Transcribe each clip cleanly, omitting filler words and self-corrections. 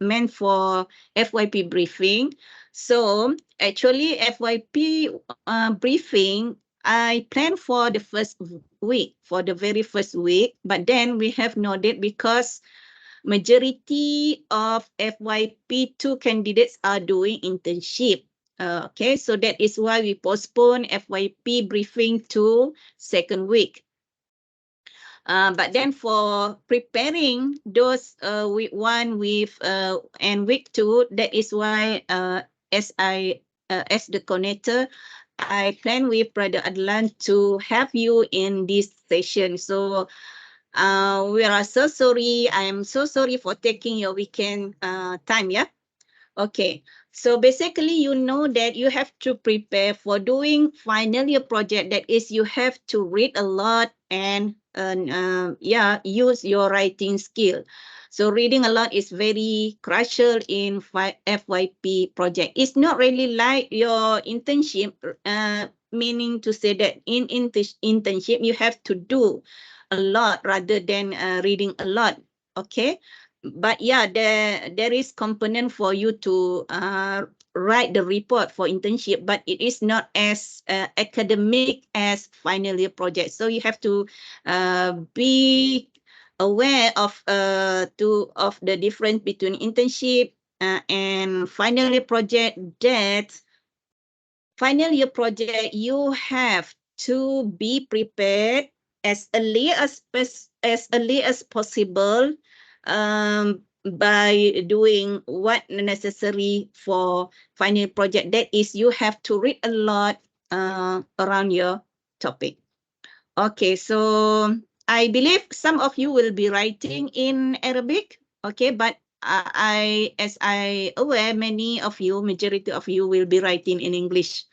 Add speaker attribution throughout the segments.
Speaker 1: meant for FYP briefing. So actually FYP briefing, I planned for the first week, for the very first week, but then we have no date because majority of FYP2 candidates are doing internship. Okay, so that is why we postpone FYP briefing to second week. But then for preparing those week 1 with and week 2, that is why as the coordinator, I plan with Brother Adlan to have you in this session. So we are so sorry. I am so sorry for taking your weekend time. Yeah. Okay. So basically, you know that you have to prepare for doing final year project. That is, you have to read a lot and yeah, use your writing skill. So reading a lot is very crucial in FYP project. It's not really like your internship, meaning to say that in internship you have to do a lot rather than reading a lot. Okay. But yeah, there is component for you to write the report for internship, but it is not as academic as final year project. So you have to be aware of the difference between internship and final year project. That final year project, you have to be prepared as early as possible by doing what necessary for final project. That is, you have to read a lot around your topic. Okay, so I believe some of you will be writing in Arabic. Okay, but as I aware, many of you, majority of you will be writing in English.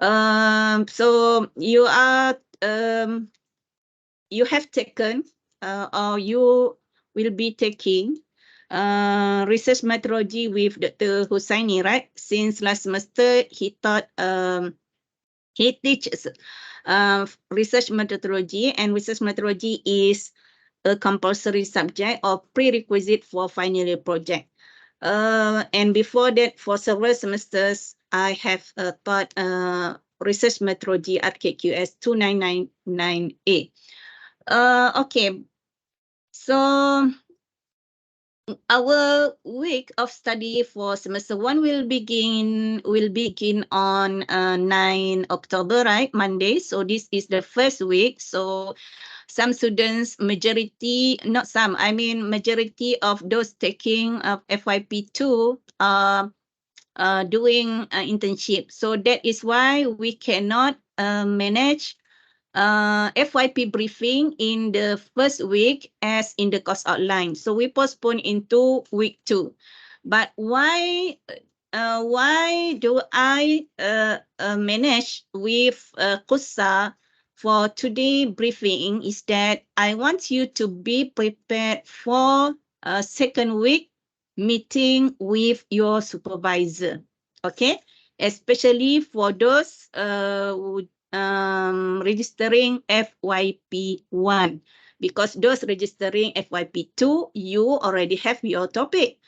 Speaker 1: So you are you have taken or you will be taking research methodology with Dr. Hussaini, right? Since last semester, he taught he teaches research methodology, and research methodology is a compulsory subject or prerequisite for final year project. And before that, for several semesters, I have taught research methodology RKQS 2999A. Okay, so our week of study for semester 1 will begin on 9 October, right? Monday. So this is the first week. So some students, majority of those taking FYP2 are doing internship. So that is why we cannot manage FYP briefing in the first week as in the course outline. So we postpone into week 2. But why do I manage with QUSSA for today briefing is that I want you to be prepared for a second week meeting with your supervisor. Okay, especially for those registering FYP1, because those registering FYP2, you already have your topic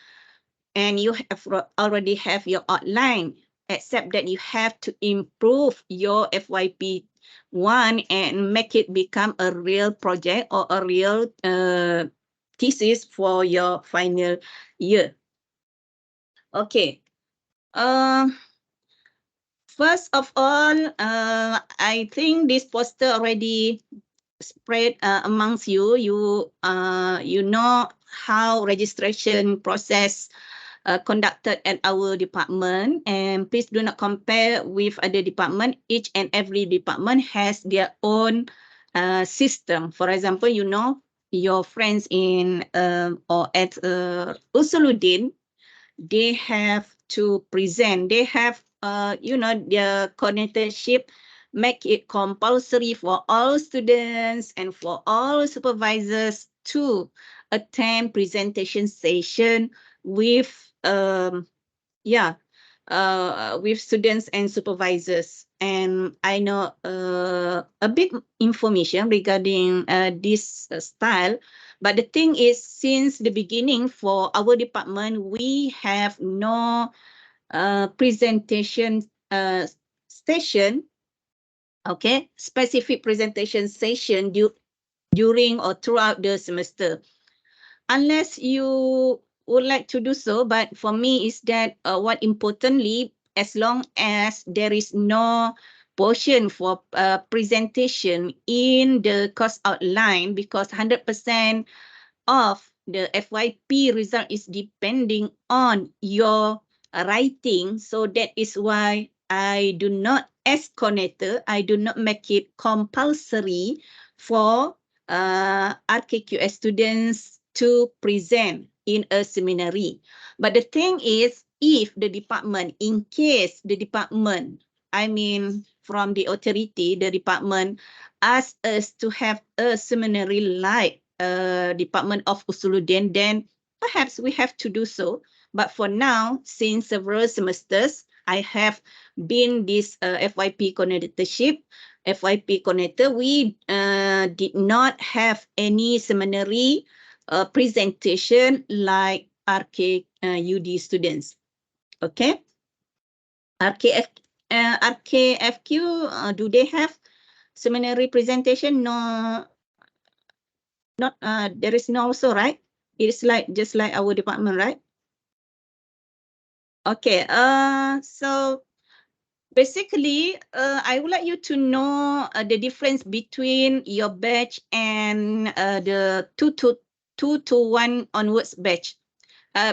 Speaker 1: and you have already have your outline, except that you have to improve your FYP1 and make it become a real project or a real thesis for your final year. Okay. First of all, I think this poster already spread amongst you. You know how registration process conducted at our department, and please do not compare with other department. Each and every department has their own system. For example, you know, your friends in or at Usuluddin, they have to present. They have you know, their coordinatorship make it compulsory for all students and for all supervisors to attend presentation session with with students and supervisors. And I know a bit information regarding this style, But the thing is, since the beginning for our department, we have no presentation session, okay, specific presentation session during or throughout the semester. Unless you would like to do so, but for me is that what importantly, as long as there is no portion for presentation in the course outline, because 100% of the FYP result is depending on your writing. So that is why I do not, as coordinator, I do not make it compulsory for RKQS students to present in a seminary. But the thing is, if the department, in case the department, I mean from the authority, the department asks us to have a seminary like Department of Usuluddin, then perhaps we have to do so. But for now, since several semesters, I have been this FYP coordinatorship, FYP coordinator. We did not have any seminary presentation like RKUD students. Okay. RKFQ, do they have seminary presentation? No, not there is no also, right? It's like just like our department, right? Okay. So basically, I would like you to know the difference between your batch and the 2 to 1 onwards batch.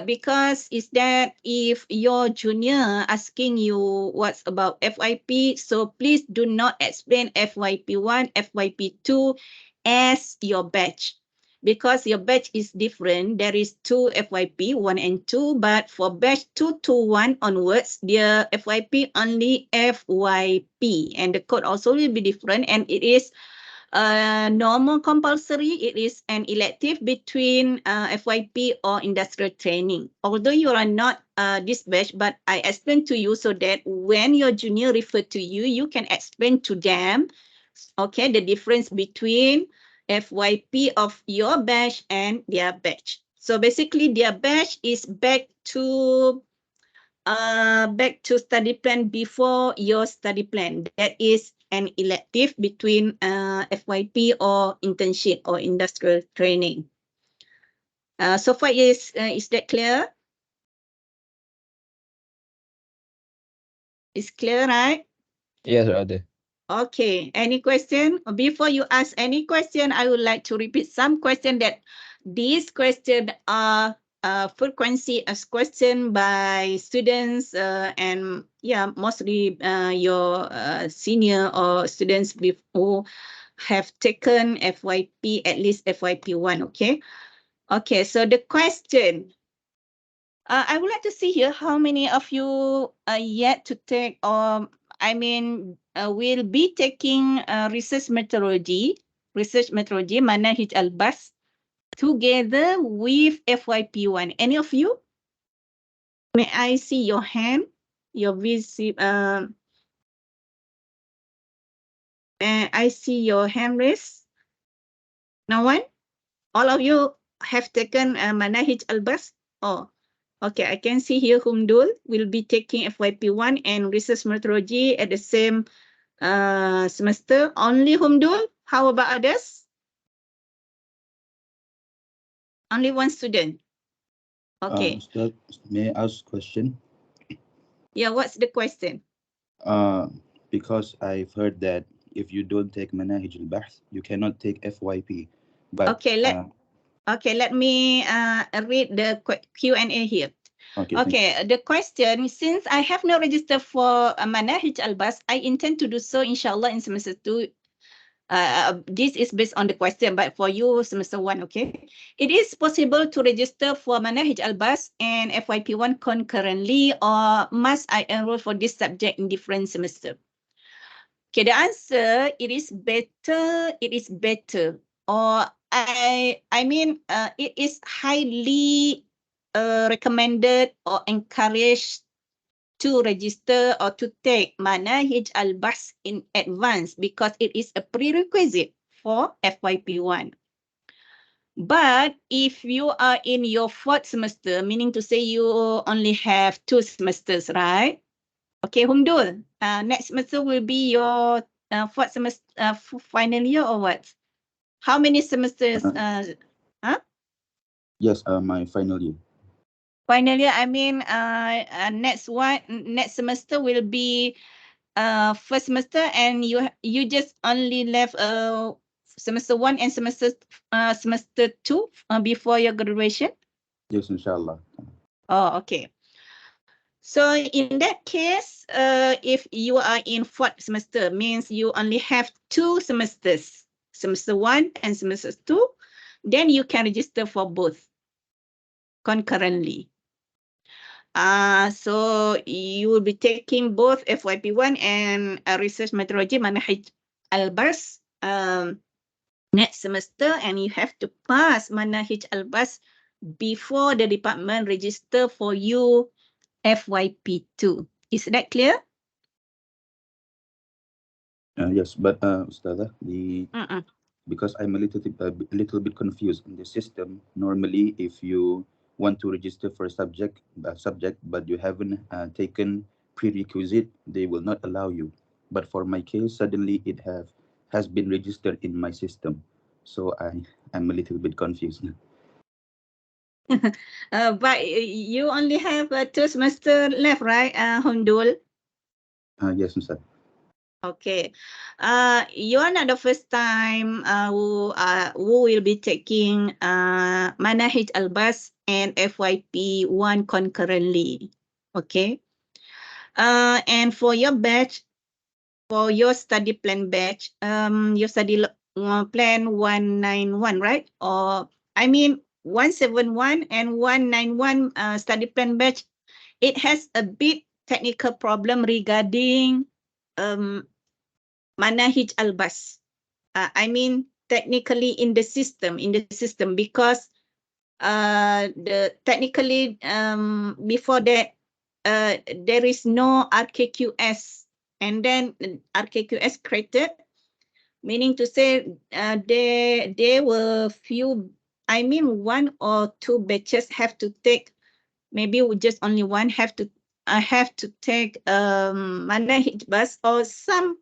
Speaker 1: Because is that if your junior asking you what's about FYP, so please do not explain FYP1, FYP2 as your batch. Because your batch is different. There is 2 FYP, 1 and 2, but for batch 2 to 1 onwards, their FYP only FYP, and the code also will be different, and it is normal compulsory. It is an elective between FYP or industrial training. Although you are not this batch, but I explain to you so that when your junior refer to you, you can explain to them, okay, the difference between FYP of your batch and their batch. So basically, their batch is back to study plan before your study plan. That is an elective between FYP or internship or industrial training. So far, is that clear? It's clear, right?
Speaker 2: Yes, Ada.
Speaker 1: Okay. Any question? Before you ask any question, I would like to repeat some question that these questions are frequency as question by students and yeah, mostly your senior or students who have taken FYP, at least FYP1, okay? Okay, so the question, I would like to see here how many of you are yet to take, or I mean, will be taking research methodology, Manhaj Al-Bas, together with FYP1. Any of you? May I see your hand? Your I see your hand raised. No one? All of you have taken Manhaj Al-Bas? Oh, okay. I can see here Humdul will be taking FYP1 and research methodology at the same semester. Only Humdul? How about others? Only one student. Okay.
Speaker 3: Ustaz, may I ask a question?
Speaker 1: Yeah, what's the question?
Speaker 3: Because I've heard that if you don't take Manahij al-Bahth, you cannot take FYP. But
Speaker 1: Okay, let me read the Q&A here.
Speaker 3: okay.
Speaker 1: The question, since I have no register for Manhaj Al-Bas, I intend to do so, inshallah, in semester 2. This is based on the question, but for you, semester 1, okay? It is possible to register for Manhaj Al-Bas and FYP1 concurrently, or must I enroll for this subject in different semester? Okay, the answer, it is better. Or I mean, it is highly recommended or encouraged to register or to take Manhaj Al-Bas in advance because it is a prerequisite for FYP1. But if you are in your fourth semester, meaning to say you only have 2 semesters, right? Okay, Humdul, next semester will be your fourth semester, final year or what? How many semesters? Huh?
Speaker 3: Yes, my final year.
Speaker 1: Final year, I mean, next semester will be first semester, and you just only left semester 1 and semester 2 before your graduation.
Speaker 3: Yes, inshallah.
Speaker 1: Oh, okay. So in that case, if you are in fourth semester, means you only have 2 semesters, semester 1 and semester 2, then you can register for both concurrently. So you will be taking both FYP1 and research methodology manhaj albas next semester, and you have to pass manhaj albas before the department register for you FYP2. Is that clear?
Speaker 3: Yes, but Ustazah,
Speaker 1: Mm-mm.
Speaker 3: because I'm a little bit confused in the system. Normally, if you want to register for a subject, but you haven't taken prerequisite, they will not allow you. But for my case, suddenly it has been registered in my system, so I'm a little bit confused.
Speaker 1: But you only have 2 semester left, right, Hundul?
Speaker 3: Yes, Ustaz.
Speaker 1: Okay. You're not the first time who will be taking Manahij Albas and FYP1 concurrently. Okay. And for your batch, for your study plan batch, your study plan 191, right? Or I mean 171 and 191 study plan batch, it has a bit technical problem regarding Manahij Albas. I mean technically in the system, because the technically before that there is no RKQS, and then RKQS created, meaning to say there were few, I mean 1 or 2 batches have to take, maybe just only one have to take manahij bus, or some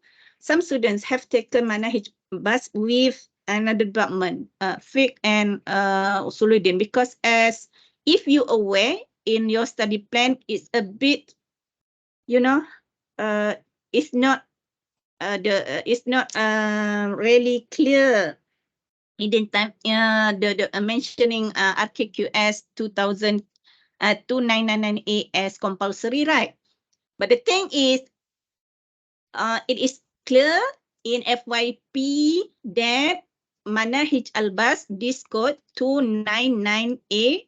Speaker 1: students have taken manahij bus with another department, FIC and Usuluddin, because as if you aware in your study plan, it's a bit, you know, it's not it's not really clear in the time, the mentioning RKQS 2999A as compulsory, right? But the thing is, it is clear in FYP that Manahij Albas, this code 299A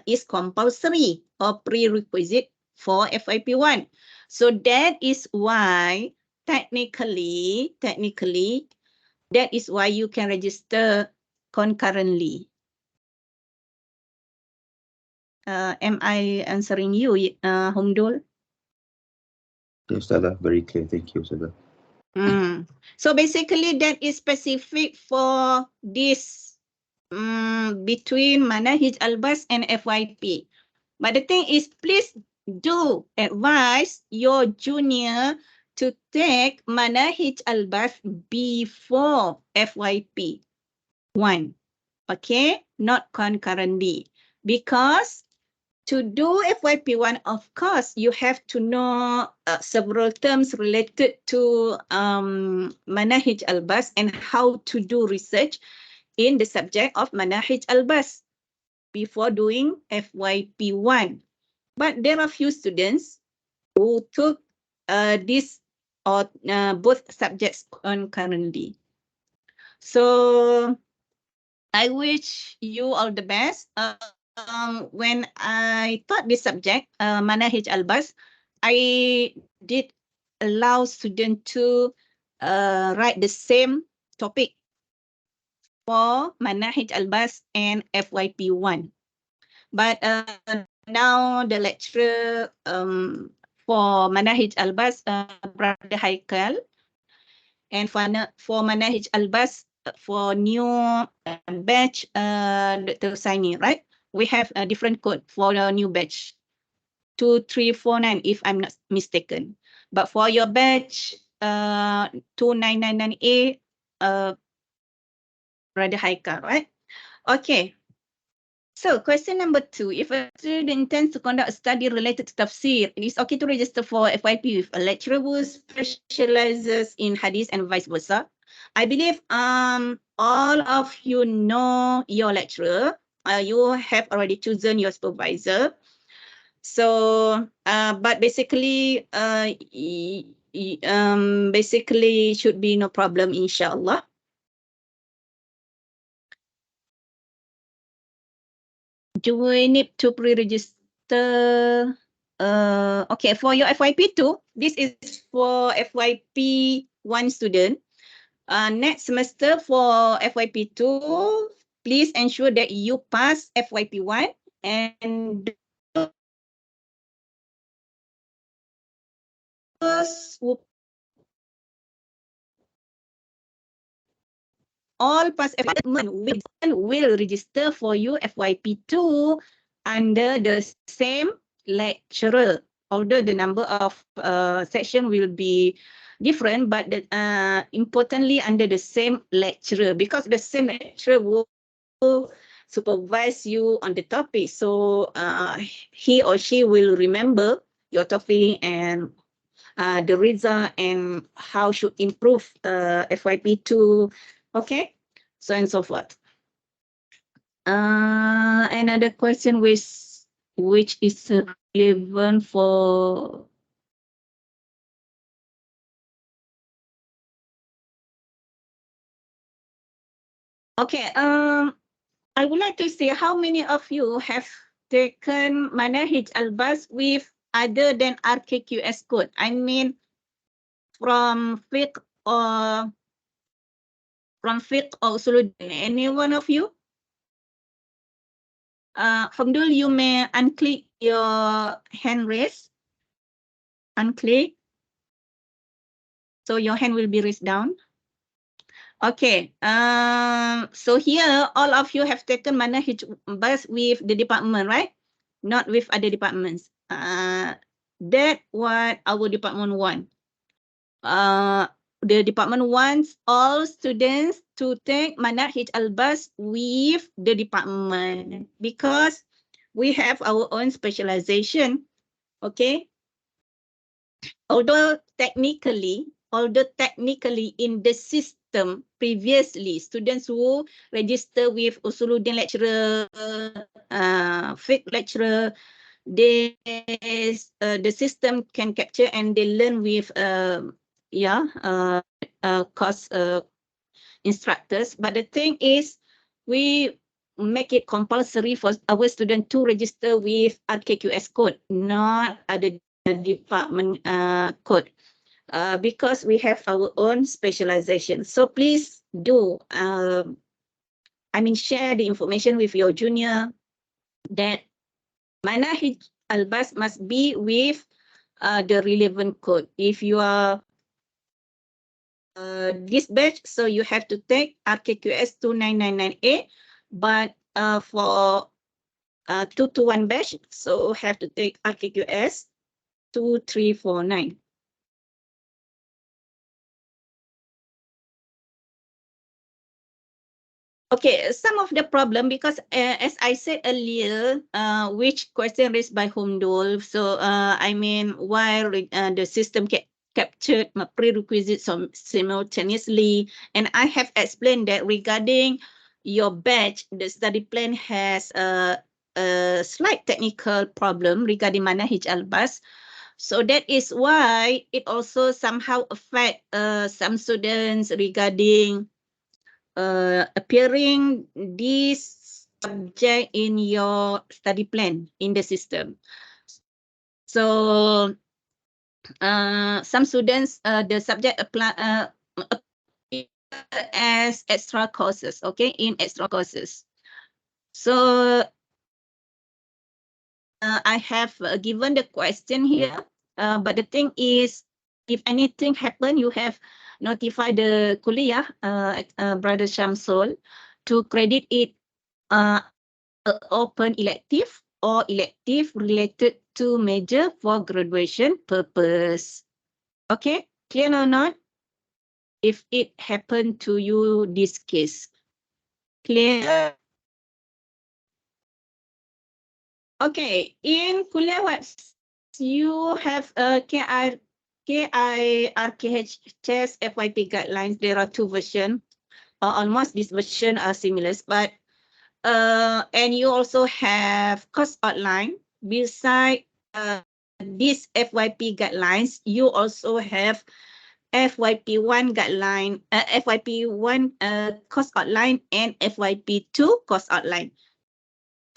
Speaker 1: is compulsory or prerequisite for FYP1. So that is why technically, that is why you can register concurrently. Am I answering you, Humdul?
Speaker 3: Yes, Ustazah, very clear. Thank you, Ustazah.
Speaker 1: So basically, that is specific for this between Manahij Albas and FYP. But the thing is, please do advise your junior to take Manahij Albas before FYP 1. Okay, not concurrently, because to do FYP1, of course, you have to know several terms related to Manahij Albas and how to do research in the subject of Manahij Albas before doing FYP1. But there are few students who took this or both subjects concurrently. So I wish you all the best. When I taught this subject, Manahij Albas, I did allow students to write the same topic for Manahij Albas and FYP1. But now the lecturer for Manahij Albas, Brother Haikal, and for Manahij Albas, for new batch Dr. Saini, right? We have a different code for the new batch, 2349, if I'm not mistaken. But for your batch 2999A, rather high car, right? Okay. So question number 2, if a student intends to conduct a study related to tafsir, it is okay to register for FYP with a lecturer who specializes in hadith and vice versa. I believe all of you know your lecturer. You have already chosen your supervisor. So but basically basically should be no problem, inshallah. Do we need to pre-register? Okay, for your FYP2, this is for FYP1 student. Next semester for FYP2, please ensure that you pass FYP1 and those who all pass FYP1 will register for you FYP2 under the same lecturer. Although the number of section will be different, but importantly under the same lecturer, because the same lecturer will supervise you on the topic. So he or she will remember your topic and the result and how should improve FYP2. Okay, so and so forth. Another question which is relevant for okay. I would like to see how many of you have taken Manahij Albas with other than RKQS code. I mean, from fiqh or Usuluddin. Any one of you? Hamdul, you may unclick your hand raise. Unclick. So your hand will be raised down. Okay. So here, all of you have taken Manahij Albas with the department, right? Not with other departments. That what our department want. The department wants all students to take Manahij Albas with the department because we have our own specialization. Okay. Although technically in the system previously, students who register with Usuluddin lecturer, fiqh lecturer, the system can capture and they learn with course instructors. But the thing is, we make it compulsory for our student to register with RKQS code, not other department code, because we have our own specialization. So please do, share the information with your junior that Manahij Albas must be with the relevant code. If you are this batch, so you have to take RKQS 2999A, but for 221 batch, so have to take RKQS 2349. Okay, some of the problem, because as I said earlier, which question raised by Humdol, so while the system captured my prerequisites simultaneously, and I have explained that regarding your batch, the study plan has a slight technical problem regarding Manahij Albas. So that is why it also somehow affect some students regarding appearing this subject in your study plan in the system. So some students, the subject apply as extra courses, okay, in extra courses. So I have given the question here, but the thing is, if anything happen, you have notified the kuliah, Brother Shamsul, to credit it open elective or elective related to major for graduation purpose. Okay, clear or not? If it happened to you, this case. Clear? Okay, in kuliah webs, you have RKQS FYP guidelines. There are two versions. Almost this version are similar, but and you also have course outline. Beside these FYP guidelines, you also have FYP1 guideline, FYP1 course outline, and FYP2 course outline.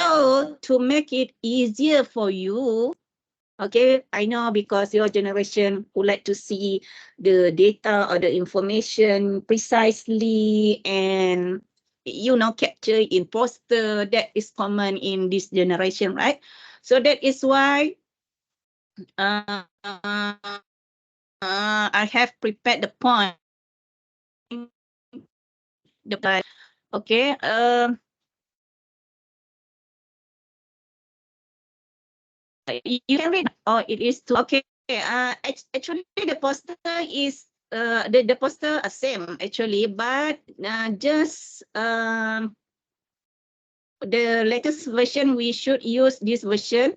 Speaker 1: So to make it easier for you, okay, I know because your generation would like to see the data or the information precisely and capture in poster. That is common in this generation, right? So that is why I have prepared the point. Okay. You can read. Oh, it is too. Okay. Actually, the poster is the poster are same actually, but just the latest version we should use this version.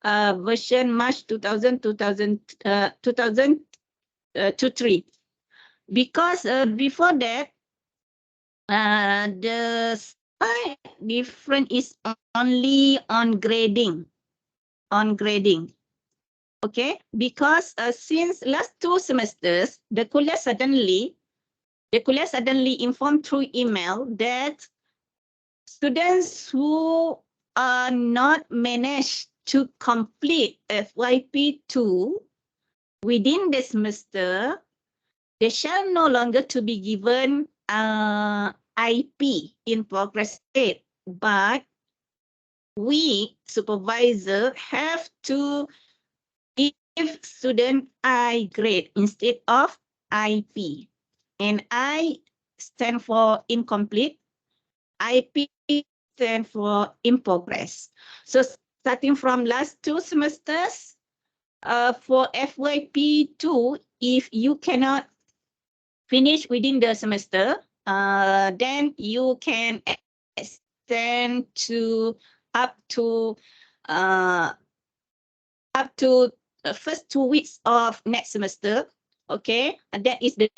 Speaker 1: Version March 2023, because before that the slight difference is only on grading. Okay, because since last 2 semesters the kuliah suddenly informed through email that students who are not managed to complete FYP2 within the semester, they shall no longer to be given IP in progress state, but we supervisor have to give student I grade instead of IP. And I stand for incomplete, IP stand for in progress. So starting from last 2 semesters, for FYP2, if you cannot finish within the semester, then you can extend to up to first 2 weeks of next semester. Okay, and that is the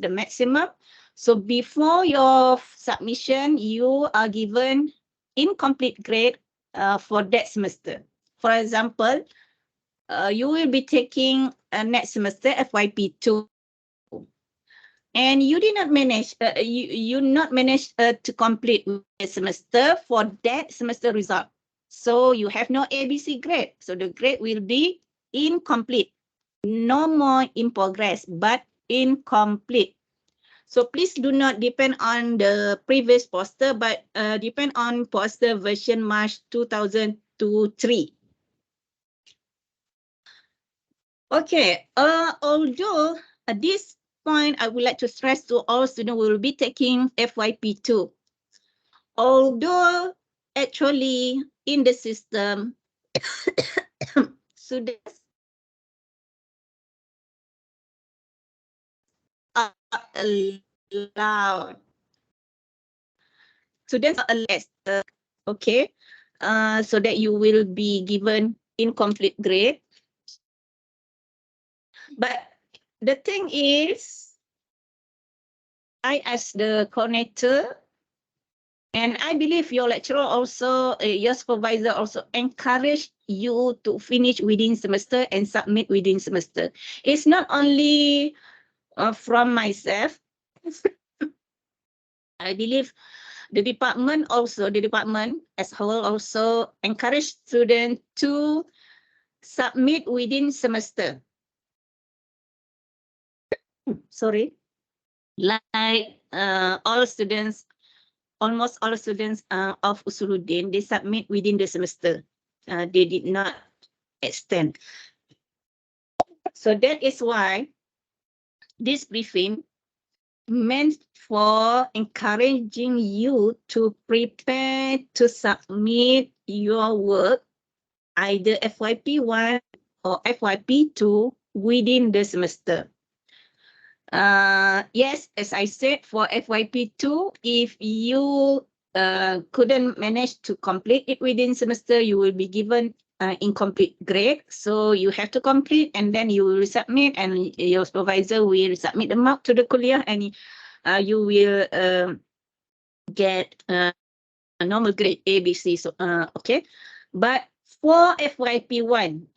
Speaker 1: maximum. So before your submission, you are given incomplete grade for that semester. For example, you will be taking next semester FYP2, and you did not manage. You not manage to complete the semester for that semester result. So you have no ABC grade. So the grade will be incomplete. No more in progress, but incomplete. So please do not depend on the previous poster, but depend on poster version March 2023. Okay, although at this point, I would like to stress to all students who will be taking FYP2. Although actually in the system, students are allowed. Students are allowed, okay, so that you will be given incomplete grade. But the thing is, I as the coordinator, and I believe your lecturer also, your supervisor also encourage you to finish within semester and submit within semester. It's not only from myself. I believe the department as whole also encourage students to submit within semester. Sorry, like almost all students of Usuluddin, they submit within the semester. They did not extend. So that is why this briefing meant for encouraging you to prepare to submit your work, either FYP1 or FYP2 within the semester. Yes, as I said, for FYP2, if you couldn't manage to complete it within semester, you will be given incomplete grade. So you have to complete and then you will submit, and your supervisor will submit the mark to the kuliah, and you will get a normal grade A, B, C. So, okay. But for FYP1,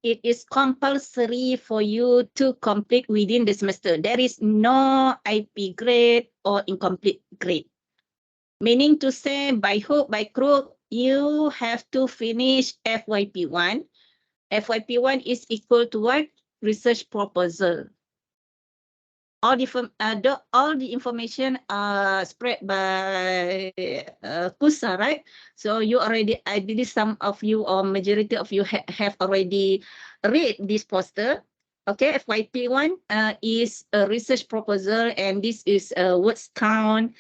Speaker 1: it is compulsory for you to complete within the semester. There is no IP grade or incomplete grade. Meaning to say, by hook, by crook, you have to finish FYP1. FYP1 is equal to what? Research proposal. All the information are spread by QUSSA, right? So you already, I believe some of you or majority of you have already read this poster. Okay, FYP1 is a research proposal, and this is a words count.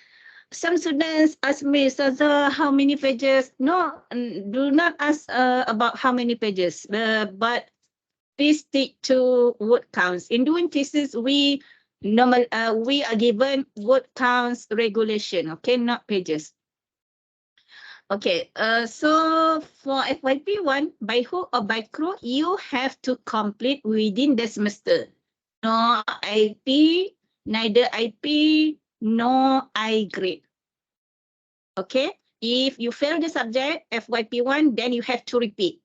Speaker 1: Some students ask me, Saza, how many pages? No, do not ask about how many pages, but please stick to word counts. In doing thesis, we are given word counts regulation, okay, not pages. Okay, so for FYP1, by hook or by crook, you have to complete within the semester. No IP, neither IP, no I grade. Okay, if you fail the subject, FYP1, then you have to repeat.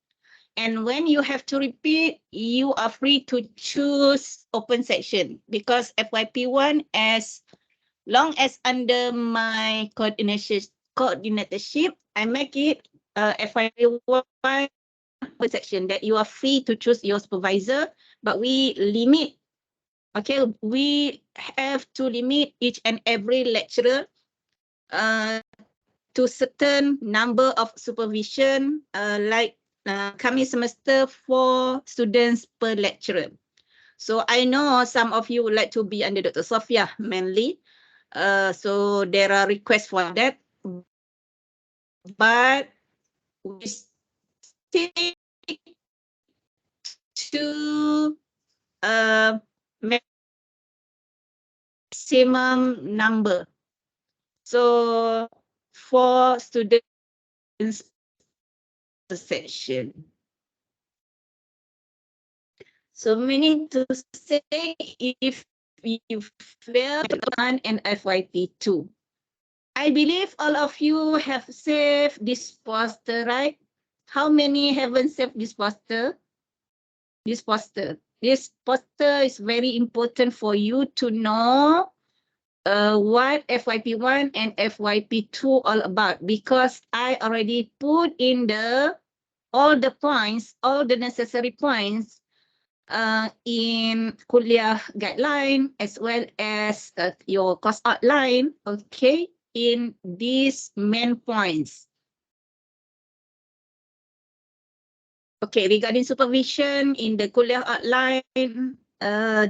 Speaker 1: And when you have to repeat, you are free to choose open section, because FYP1, as long as under my coordinatorship, I make it FYP1 open section, that you are free to choose your supervisor, but we limit, okay, we have to limit each and every lecturer to certain number of supervision, like coming semester 4 students per lecturer. So I know some of you would like to be under Dr. Sophia mainly. So there are requests for that. But we stick to maximum number. So 4 students per section. So meaning to say, if you fail one and FYP2, I believe all of you have saved this poster, right? How many haven't saved this poster? This poster is very important for you to know what FYP1 and FYP2 all about, because I already put in all the points, all the necessary points in kuliah guideline, as well as your course outline, okay, in these main points. Okay, regarding supervision in the kuliah outline,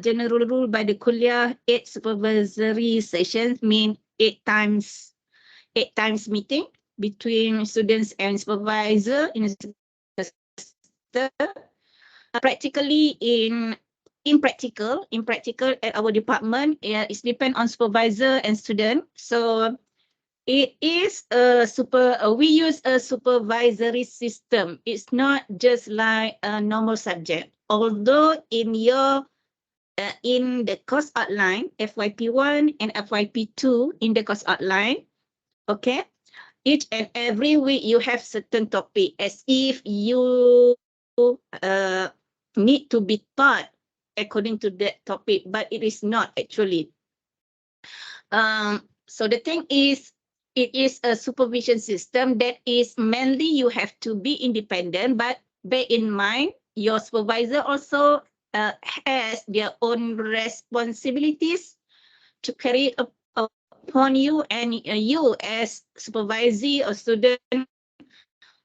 Speaker 1: general rule by the kuliah, 8 supervisory sessions mean 8 times meeting between students and supervisor in a semester. Practically in practical at our department, it's depend on supervisor and student. So it is we use a supervisory system. It's not just like a normal subject. Although in your in the course outline, FYP1 and FYP2 in the course outline, okay, each and every week you have certain topic, as if you need to be taught according to that topic, but it is not actually. So the thing is, it is a supervision system that is mainly you have to be independent, but bear in mind your supervisor also has their own responsibilities to carry upon you, and you as supervisee or student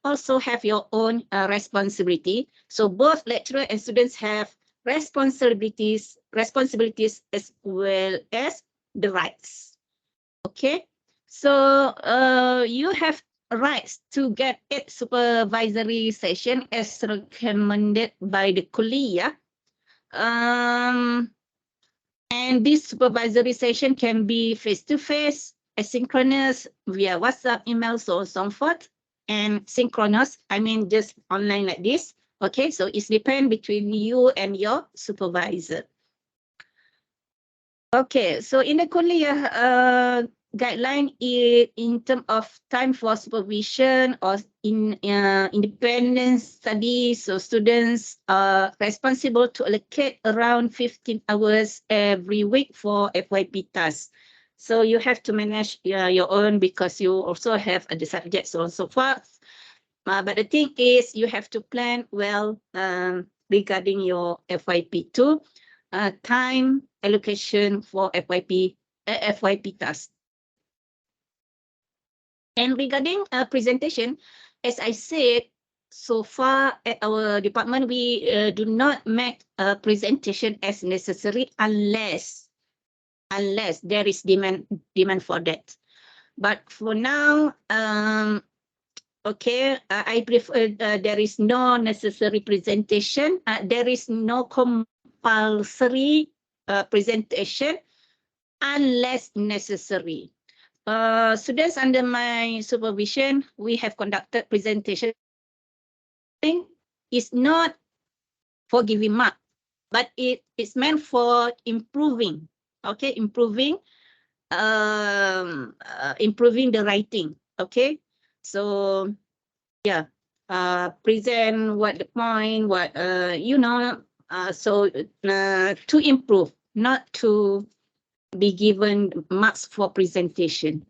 Speaker 1: also have your own responsibility. So both lecturer and students have responsibilities as well as the rights. Okay, so you have rights to get a supervisory session as recommended by the kuliah. And this supervisory session can be face-to-face, asynchronous, via WhatsApp, email, so on and so forth. And synchronous, I mean just online like this. Okay, so it's depend between you and your supervisor. Okay, so in the kuliah guideline in terms of time for supervision or in independent studies, so students are responsible to allocate around 15 hours every week for FYP tasks. So you have to manage your own because you also have the subjects so on and so forth. But the thing is, you have to plan well regarding your FYP too. Time allocation for FYP tasks. And regarding presentation, as I said, so far at our department, we do not make a presentation as necessary unless there is demand for that. But for now, okay, I prefer there is no necessary presentation. There is no compulsory presentation unless necessary. Students under my supervision, we have conducted presentation. It's not for giving mark, but it is meant for improving. Okay, improving the writing. Okay, so yeah, present what the point, what so to improve, not to be given marks for presentation.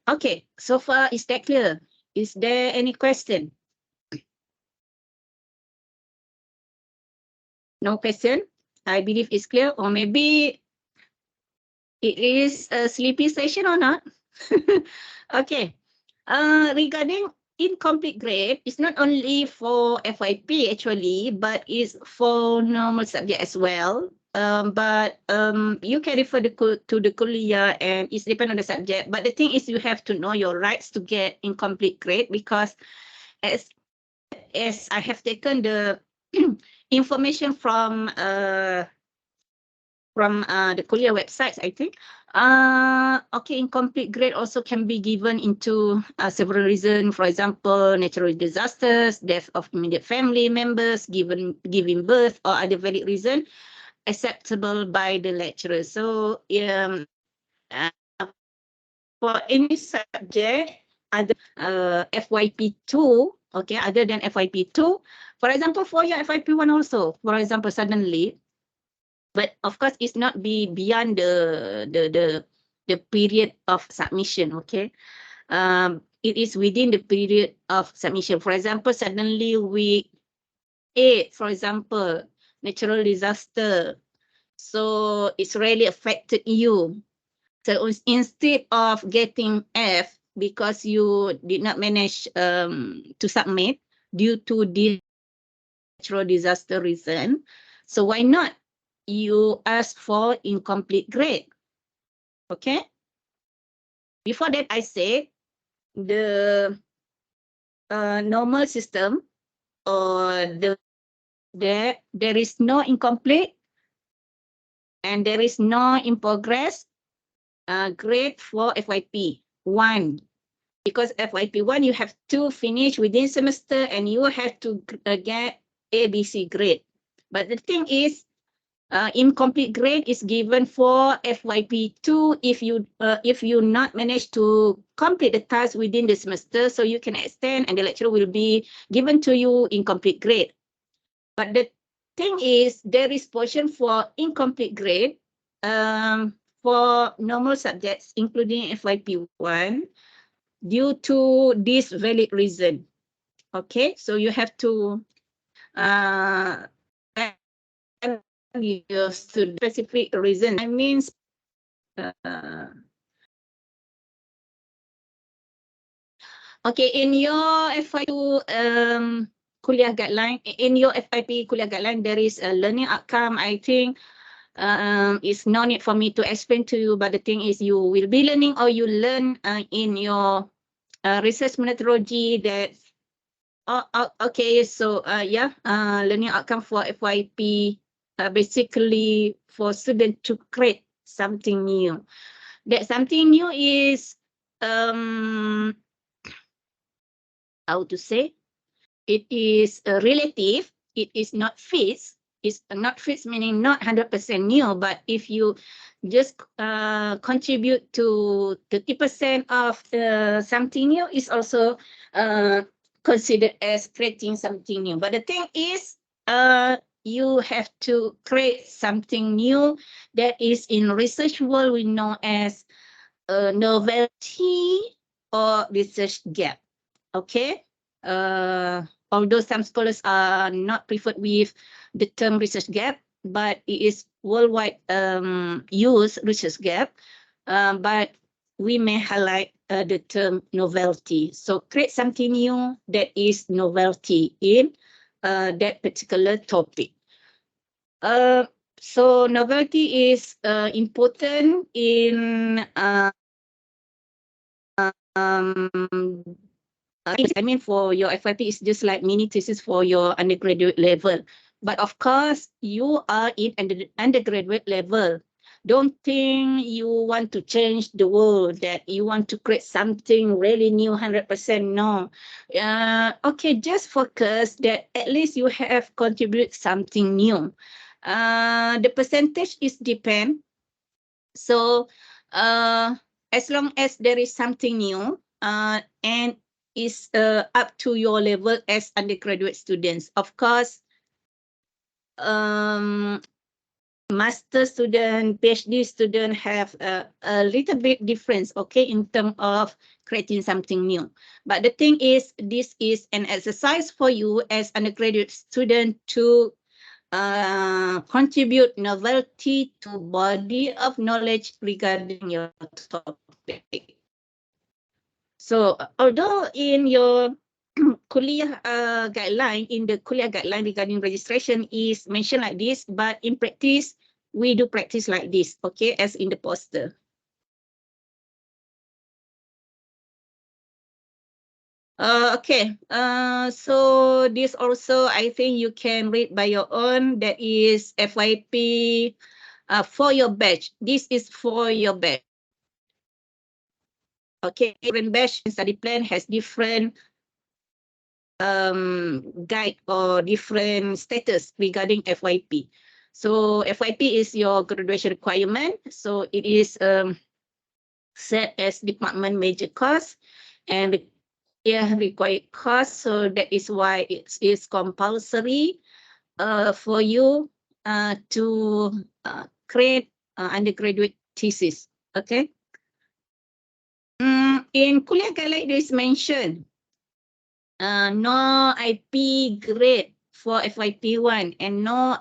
Speaker 1: Okay, so far is that clear? Is there any question? No question? I believe it's clear, or maybe it is a sleepy session or not? Okay. Regarding incomplete grade, it's not only for FYP actually, but it's for normal subject as well. But you can refer to the kuliah and it's depend on the subject. But the thing is, you have to know your rights to get incomplete grade because as I have taken the information from the kuliah websites, I think. Okay, incomplete grade also can be given into several reasons. For example, natural disasters, death of immediate family members, giving birth, or other valid reason acceptable by the lecturer. So for any subject, other FYP2, okay, other than FYP2, for example, for your FYP1 also, for example, suddenly. But of course, it's not beyond the period of submission. Okay, it is within the period of submission. For example, suddenly week 8, for example, natural disaster. So it's really affected you. So instead of getting F because you did not manage to submit due to this natural disaster reason, so why not? You ask for incomplete grade. Okay. Before that, I said the normal system or there is no incomplete and there is no in progress grade for FYP 1. Because FYP 1, you have to finish within semester and you have to get ABC grade. But the thing is, incomplete grade is given for FYP2 if you not manage to complete the task within the semester, so you can extend and the lecturer will be given to you incomplete grade. But the thing is, there is portion for incomplete grade for normal subjects, including FYP1, due to this valid reason. Okay, so you have to your specific reason. I mean, Okay, in your FYP kuliah guideline, in your FYP kuliah guideline, there is a learning outcome. I think it's no need for me to explain to you, but the thing is you will be learning or you learn in your research methodology that, okay, so yeah, learning outcome for FYP, basically for students to create something new. That something new is, how to say, it is relative. It is not fixed. It's not fixed, meaning not 100% new. But if you just contribute to 30% of something new, is also considered as creating something new. But the thing is, you have to create something new that is in research world we know as novelty or research gap. Okay. Although some scholars are not preferred with the term research gap, but it is worldwide used research gap. But we may highlight the term novelty. So create something new that is novelty in that particular topic. So novelty is important in I mean, for your FYP, it's just like mini thesis for your undergraduate level. But of course, you are in undergraduate level. Don't think you want to change the world, that you want to create something really new, 100%. No. Okay, just focus that at least you have contributed something new. The percentage is depend. So as long as there is something new, and is up to your level as undergraduate students. Of course, master student, PhD student have a little bit difference, okay, in terms of creating something new. But the thing is, this is an exercise for you as undergraduate student to contribute novelty to body of knowledge regarding your topic. So although in your kuliah guideline, in the kuliah guideline regarding registration is mentioned like this, but in practice, we do practice like this, okay, as in the poster. Okay, so this also, I think you can read by your own. That is FYP for your batch. This is for your batch. Okay, different batch and study plan has different guide or different status regarding FYP. So FYP is your graduation requirement. So it is set as department major course and required course. So that is why it is compulsory for you to create undergraduate thesis. Okay. In kuliah guideline, it is mentioned no IP grade for FYP1 and no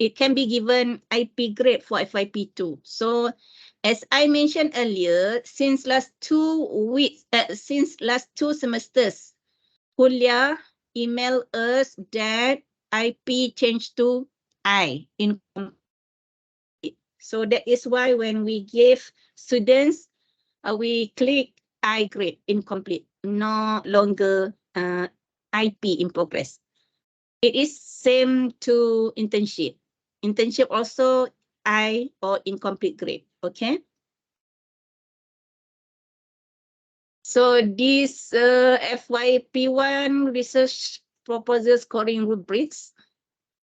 Speaker 1: it can be given IP grade for FYP2. So as I mentioned earlier, since last 2 weeks, since last 2 semesters, kuliah email us that IP changed to I incomplete. So that is why when we give students, we click I grade incomplete, no longer IP in progress. It is same to internship. Internship also I or incomplete grade, okay? So this FYP1 research proposal scoring rubrics.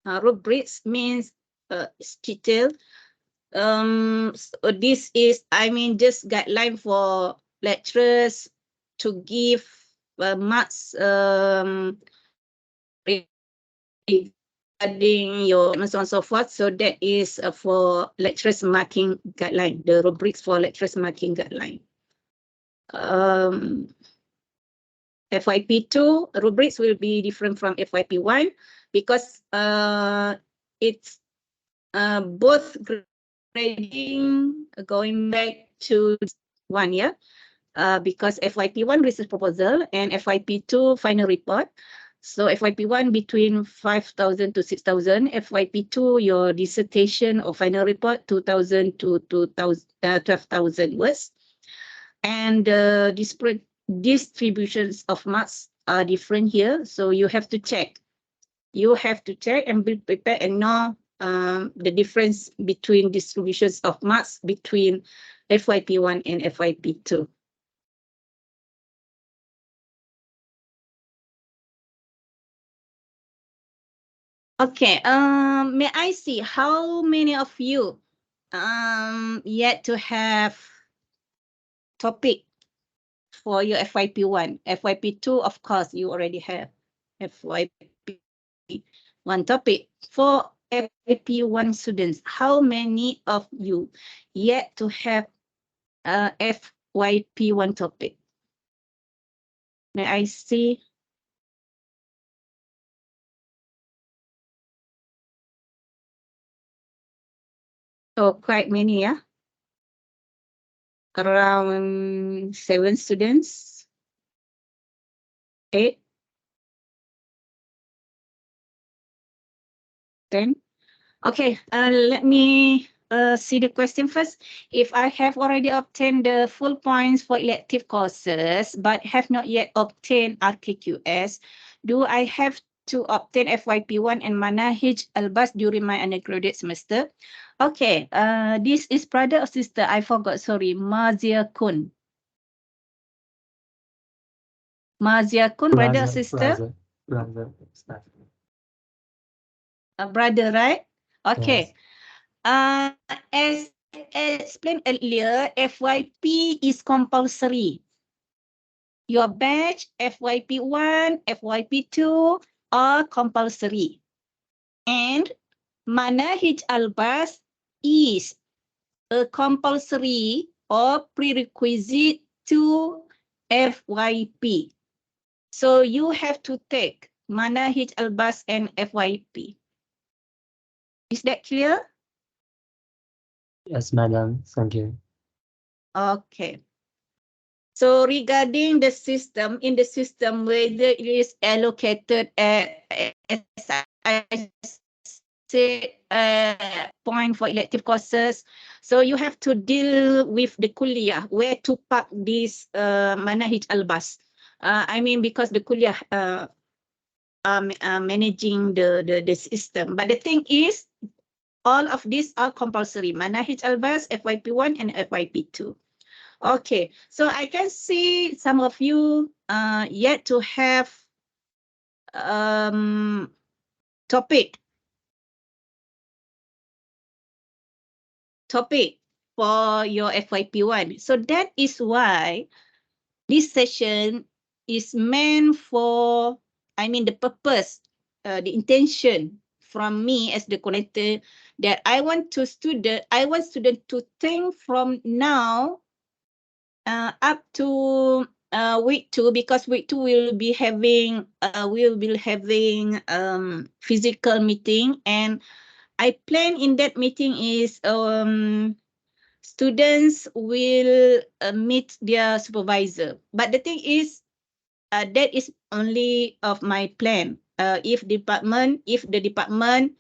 Speaker 1: Rubrics means detail. So this is, I mean, just guideline for lecturers to give marks regarding your and so on and so forth. So that is for lecturers marking guideline, the rubrics for lecturers marking guideline. FYP2 rubrics will be different from FYP1 because it's both grading going back to 1 year. because FYP1 research proposal and FYP2 final report. So FYP1 between 5,000 to 6,000, FYP2 your dissertation or final report 2,000 to 12,000 words. And distributions of marks are different here, so you have to check. You have to check and be prepared and know the difference between distributions of marks between FYP1 and FYP2. Okay, may I see how many of you yet to have topic for your FYP1? FYP2, of course, you already have FYP1 topic. For FYP1 students, how many of you yet to have FYP1 topic? May I see? Oh, quite many, yeah? Around 7 students, 8, 10. Okay, let me see the question first. If I have already obtained the full points for elective courses, but have not yet obtained RKQS, do I have to obtain FYP1 and Manahij Albas during my undergraduate semester? Okay, this is brother or sister? I forgot, sorry. Mazia Kun. Mazia Kun, brother or sister?
Speaker 2: Brother.
Speaker 1: Brother, right? Okay.
Speaker 2: Yes.
Speaker 1: As explained earlier, FYP is compulsory. Your batch, FYP1, FYP2 are compulsory. And Manahij Albas is a compulsory or prerequisite to FYP. So you have to take Manahij Albas and FYP. Is that clear?
Speaker 2: Yes, madam. Thank you.
Speaker 1: Okay. So regarding the system, in the system, whether it is allocated as I say, point for elective courses, so you have to deal with the kuliah, where to park this Manahij Albas. I mean, because the kuliah managing the system. But the thing is, all of these are compulsory. Manahij Albas, FYP1 and FYP2. Okay, so I can see some of you yet to have topic for your FYP1. So that is why this session is meant for, I mean, the purpose, the intention from me as the connector, that I want student to think from now up to week 2, because week 2 will be having physical meeting, and I plan in that meeting is students will meet their supervisor. But the thing is, that is only of my plan. If the department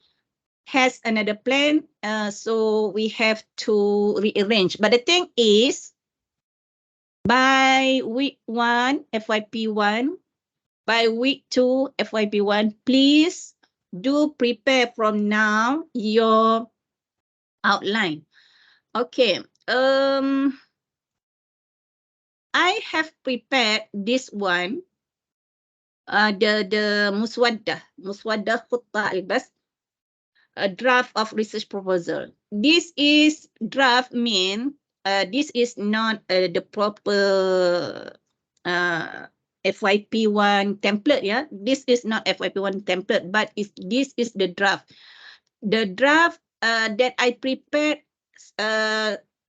Speaker 1: has another plan, so we have to rearrange. But the thing is, by week 1, FYP1, by week 2, FYP1, please do prepare from now your outline. Okay. I have prepared this one, the muswaddah khutta albas, a draft of research proposal. This is draft mean this is not the proper FYP1 template. Yeah, this is not FYP1 template, but this is the draft. The draft that I prepared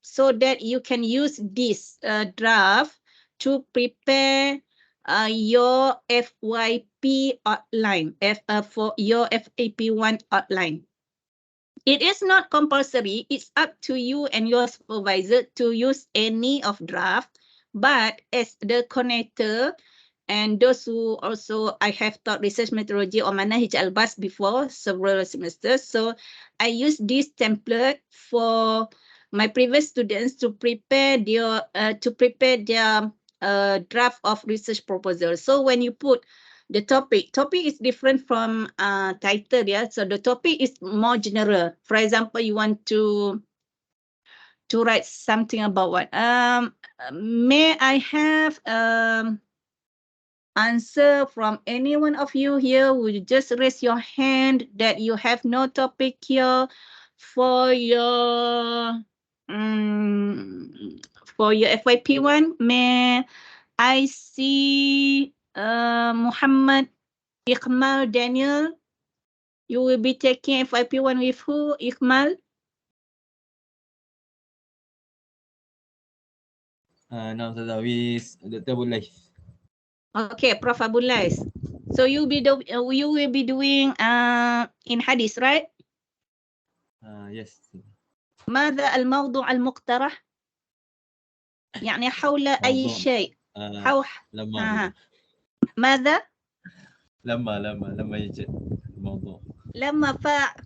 Speaker 1: so that you can use this draft to prepare your FYP outline, for your FYP1 outline. It is not compulsory. It's up to you and your supervisor to use any of draft. But as the connector, and those who also, I have taught research methodology or Manahij Al-Bas before several semesters. So I use this template for my previous students to prepare their draft of research proposal. So when you put the topic is different from title, yeah. So the topic is more general. For example, you want to write something about what? May I have answer from any one of you here? Would you just raise your hand that you have no topic here for your FYP one? May I see Muhammad Iqmal Daniel? You will be taking FYP one with who, Iqmal?
Speaker 4: No, Ustazah, Dr. Abulais.
Speaker 1: Okay, Prof. Abulais. So you will be doing in hadith, right?
Speaker 4: Yes.
Speaker 1: ماذا الموضوع المقترح؟ يعني حول أي
Speaker 4: موضوع
Speaker 1: شيء؟
Speaker 4: لما
Speaker 1: ماذا؟
Speaker 4: لما يوجد الموضوع.
Speaker 1: لما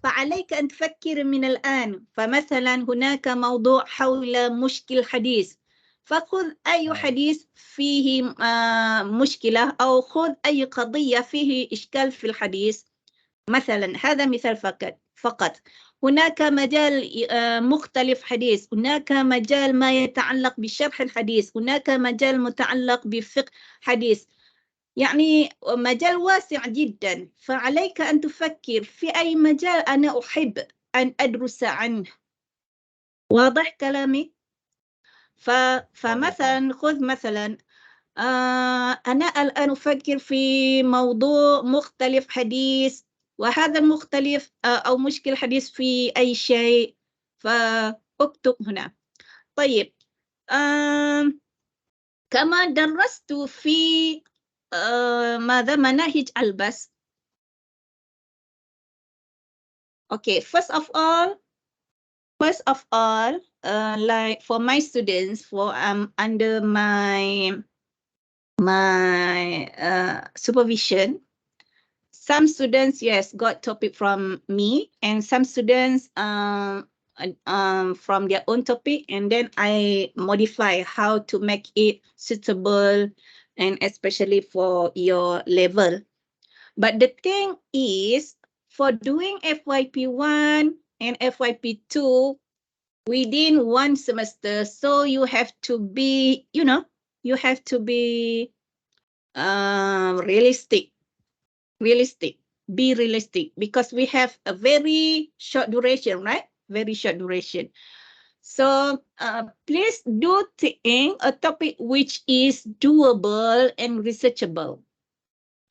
Speaker 1: فعليك أن تفكر من الآن. فمثلا هناك موضوع حول مشكل حديث، فخذ أي حديث فيه مشكلة، أو خذ أي قضية فيه إشكال في الحديث. مثلا هذا مثال فقط. هناك مجال مختلف حديث، هناك مجال ما يتعلق بشرح الحديث، هناك مجال متعلق بفقه حديث، يعني مجال واسع جدا. فعليك أن تفكر في أي مجال أنا أحب أن أدرس عنه. واضح كلامي؟ فمثلا خذ مثلا أنا الآن أفكر في موضوع مختلف حديث، وهذا المختلف أو مشكل حديث في أي شيء، فاكتب هنا. طيب كما درست في ماذا مناهج البس. Okay, first of all, like for my students, for under my supervision, some students, yes, got topic from me, and some students from their own topic, and then I modify how to make it suitable, and especially for your level. But the thing is, for doing FYP1 and FYP2 within one semester, so you have to be, you have to be realistic. Be realistic, because we have a very short duration, right? Very short duration. So please do think a topic which is doable and researchable.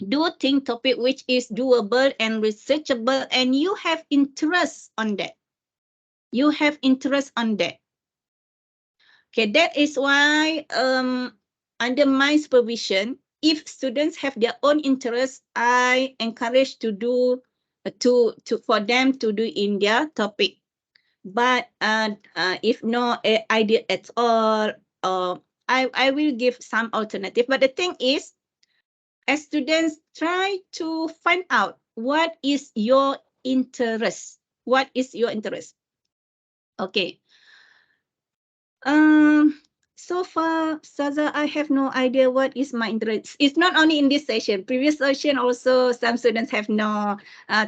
Speaker 1: Do think topic which is doable and researchable, and you have interest on that. You have interest on that. Okay, that is why under my supervision, if students have their own interest, I encourage to do for them to do in their topic. But if no idea at all, I will give some alternative. But the thing is, as students, try to find out what is your interest. What is your interest? Okay. So far, Saza, I have no idea what is my interest. It's not only in this session. Previous session also, some students have no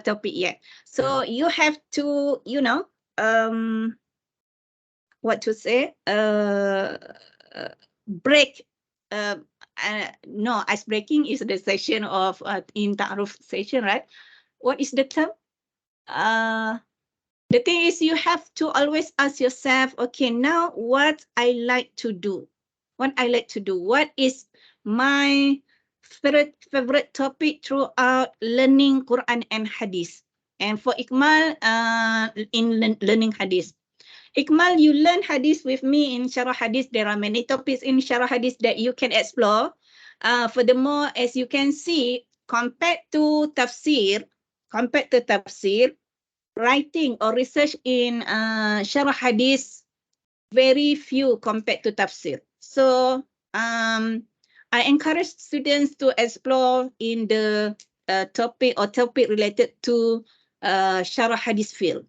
Speaker 1: topic yet. So you have to, what to say? Break. No, ice breaking is the session of in Ta'aruf session, right? What is the term? The thing is, you have to always ask yourself, okay, now what I like to do? What I like to do? What is my favorite topic throughout learning Quran and Hadith? And for Iqmal, in learning Hadith. Iqmal, you learn Hadith with me in Syarah Hadith. There are many topics in Syarah Hadith that you can explore. Furthermore, as you can see, compared to tafsir, writing or research in Syarah Hadith, very few compared to tafsir. So I encourage students to explore in the topic related to Syarah Hadis field.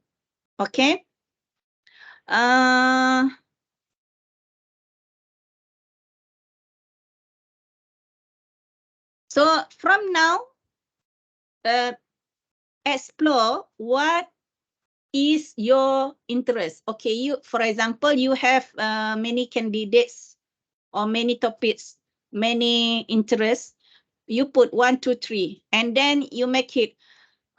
Speaker 1: Okay. So from now, explore what is your interest. Okay, for example, you have many candidates or many topics, many interests. You put 1, 2, 3, and then you make it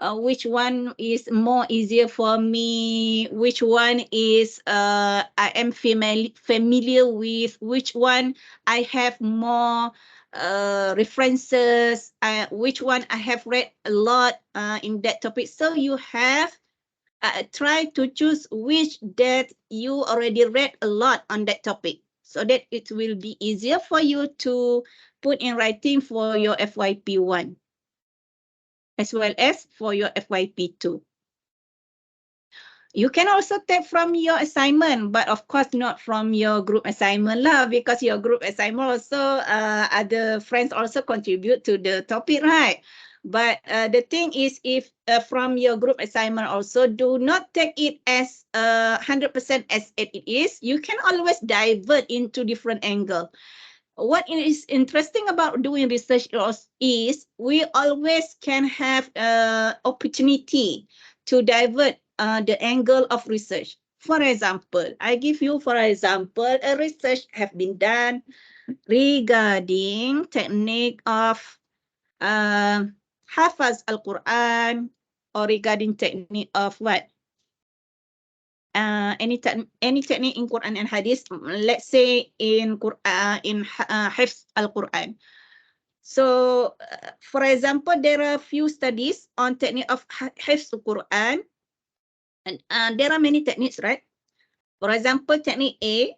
Speaker 1: which one is more easier for me, which one is I am familiar with, which one I have more references, which one I have read a lot in that topic. So you have try to choose which that you already read a lot on that topic, so that it will be easier for you to put in writing for your FYP1 as well as for your FYP2. You can also take from your assignment, but of course not from your group assignment lah, because your group assignment also other friends also contribute to the topic, right? But the thing is, if from your group assignment also, do not take it as 100% as it is. You can always divert into different angle. What is interesting about doing research is we always can have opportunity to divert the angle of research. For example, I give you, for example, a research have been done regarding technique of Hafaz Al-Quran, or regarding technique of what? Any technique in Quran and Hadith, let's say in Quran, in Hifz Al-Quran. So, for example, there are few studies on technique of Hifz Al-Quran, and there are many techniques, right? For example, technique A,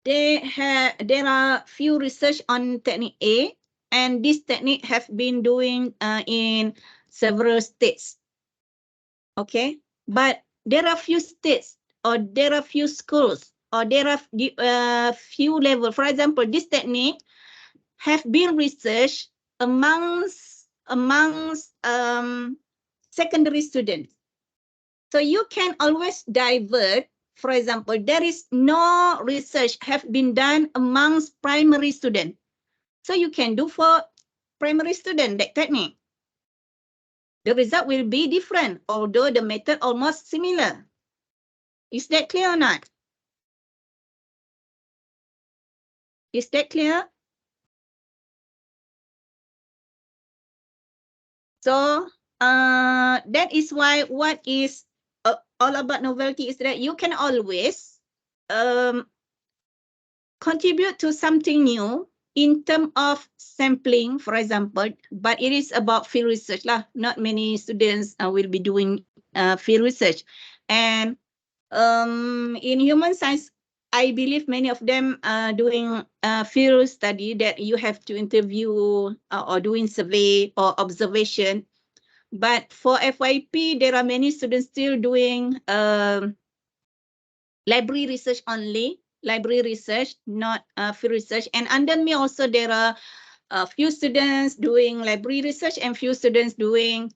Speaker 1: there are few research on technique A, and this technique have been doing in several states. Okay, but there are few states, or there are few schools, or there are few level. For example, this technique have been researched amongst secondary students. So you can always divert. For example, there is no research have been done amongst primary students. So you can do for primary student that technique. The result will be different, although the method almost similar. Is that clear or not? Is that clear? So that is why what is all about novelty is that you can always contribute to something new in terms of sampling, for example, but it is about field research lah. Not many students will be doing field research. And in human science, I believe many of them are doing field study that you have to interview or doing survey or observation. But for FYP, there are many students still doing library research only, library research, not field research. And under me also, there are a few students doing library research and few students doing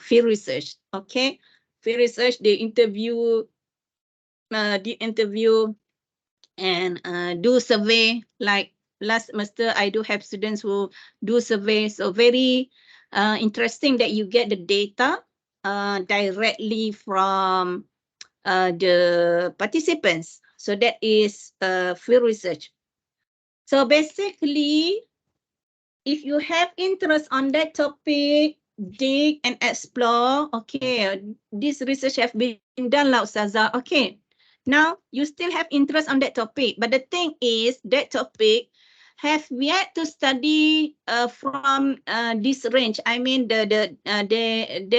Speaker 1: field research. Okay, field research, they interview and do survey. Like last semester, I do have students who do survey. So very interesting that you get the data directly from the participants. So that is field research. So basically, if you have interest on that topic, dig and explore. Okay, this research have been done, lah, Ustazah. Okay, now you still have interest on that topic, but the thing is that topic have yet to study from this range. I mean, there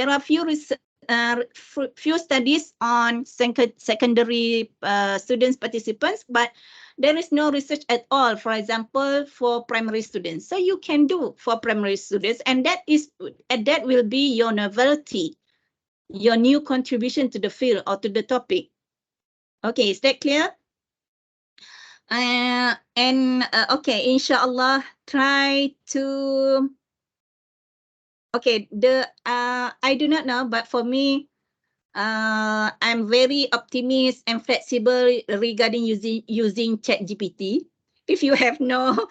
Speaker 1: are few studies on secondary students participants, but there is no research at all, for example, for primary students. So you can do for primary students, and that will be your novelty, your new contribution to the field or to the topic. Okay, is that clear? Okay, inshallah, try to. Okay, I do not know, but for me, I'm very optimistic and flexible regarding using ChatGPT. If you have no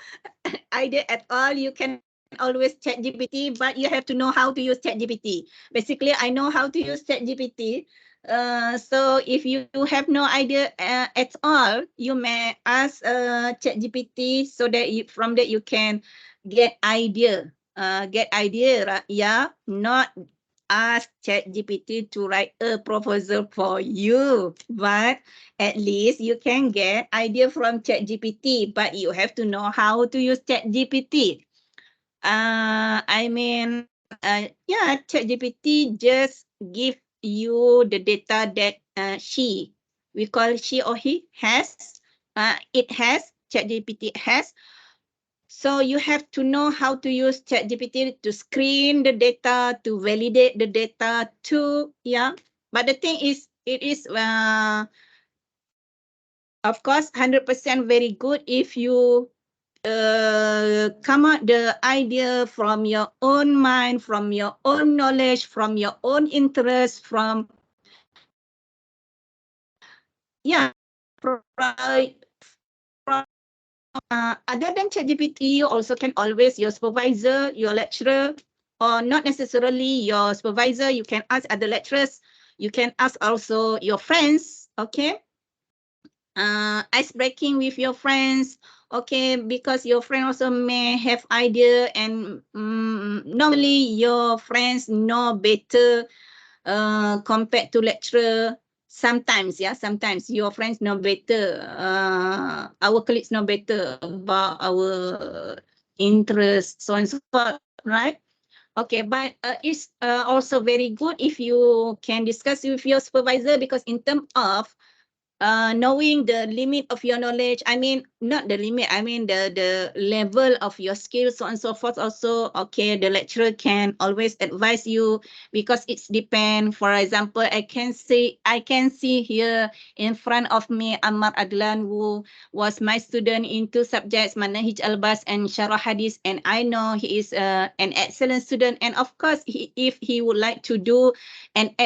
Speaker 1: idea at all, you can always ChatGPT, but you have to know how to use ChatGPT. Basically, I know how to use ChatGPT. So if you have no idea at all, you may ask ChatGPT so that from that you can get idea. Yeah, not ask ChatGPT to write a proposal for you, but at least you can get idea from ChatGPT, but you have to know how to use ChatGPT. Yeah, ChatGPT just give you the data that we call she or he has. It has, ChatGPT has. So you have to know how to use ChatGPT to screen the data, to validate the data, yeah. But the thing is, it is, of course, 100% very good if you come up the idea from your own mind, from your own knowledge, from your own interest, from, yeah, other than ChatGPT, you also can always your supervisor, your lecturer, or not necessarily your supervisor. You can ask other lecturers. You can ask also your friends. Okay. Ice breaking with your friends. Okay, because your friend also may have idea, and normally your friends know better compared to lecturer. Sometimes your friends know better. Our colleagues know better about our interests, so and so forth, right? Okay, but it's also very good if you can discuss with your supervisor, because in terms of knowing the limit of your knowledge, I mean, not the limit, I mean the level of your skills, so on and so forth also. Okay, the lecturer can always advise you, because it's depend. For example, I can see here in front of me Ammar Adlan, who was my student in two subjects, Manahij Albas and Syarah Hadis, and I know he is an excellent student. And of course, if he would like to do a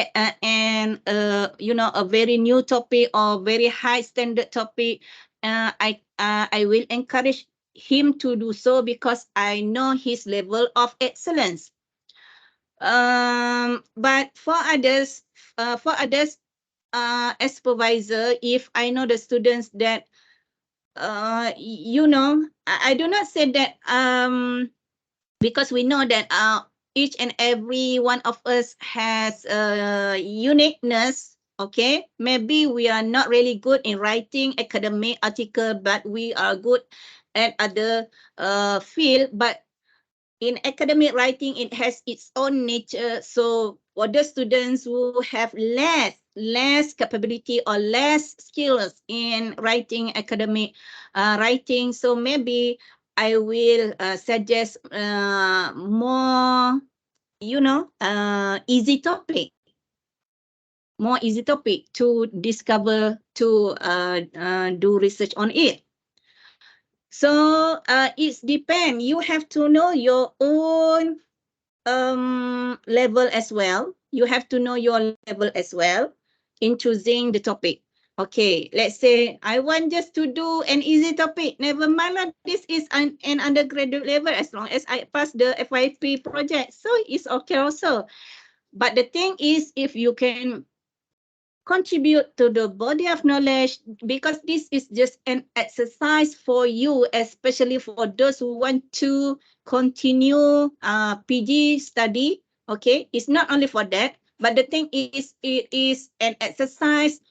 Speaker 1: very new topic or very high standard topic, I will encourage him to do so, because I know his level of excellence. But for others, as supervisor, if I know the students that I do not say that because we know that each and every one of us has a uniqueness. Okay, maybe we are not really good in writing academic article, but we are good at other field. But in academic writing, it has its own nature. So for the students who have less capability or less skills in writing academic writing, so maybe I will suggest more, easy topic. More easy topic to discover, to do research on it. So it depends. You have to know your own level as well. You have to know your level as well in choosing the topic. Okay, let's say I want just to do an easy topic. Never mind, this is an undergraduate level, as long as I pass the FYP project. So it's okay also. But the thing is, if you can contribute to the body of knowledge, because this is just an exercise for you, especially for those who want to continue PG study. Okay, it's not only for that, but the thing is, it is an exercise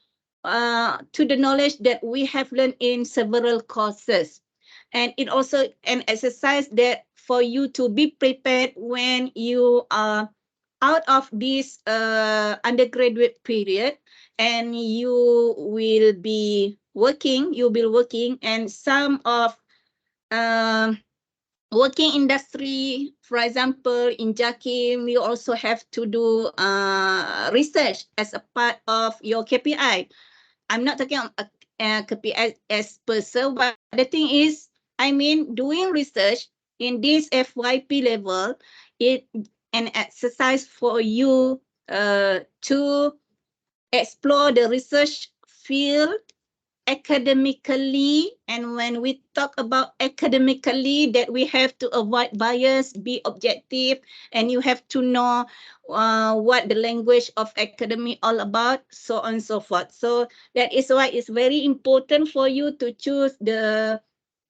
Speaker 1: to the knowledge that we have learned in several courses. And it also an exercise that for you to be prepared when you are out of this undergraduate period, and you'll be working, and some of working industry, for example, in Jakim, you also have to do research as a part of your KPI. I'm not talking KPIs per se. But the thing is, I mean, doing research in this FYP level, it an exercise for you to explore the research field academically. And when we talk about academically, that we have to avoid bias, be objective, and you have to know what the language of academy all about, so on and so forth. So that is why it's very important for you to choose the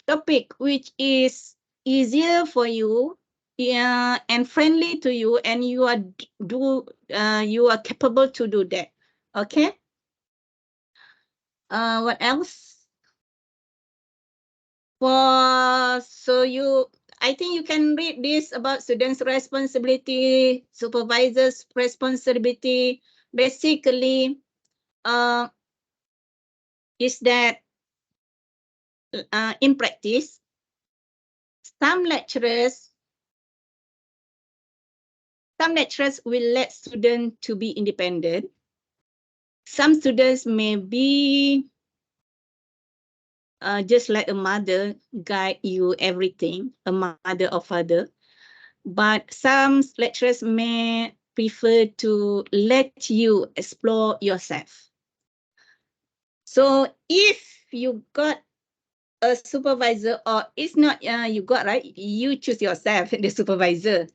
Speaker 1: topic which is easier for you, and friendly to you, and you are capable to do that. Okay. What else? I think you can read this about students' responsibility, supervisors' responsibility. Basically, is that in practice, some lecturers will let students to be independent. Some students may be just like a mother, guide you everything, a mother or father. But some lecturers may prefer to let you explore yourself. So if you got a supervisor, or it's not you got, right? You choose yourself, the supervisor.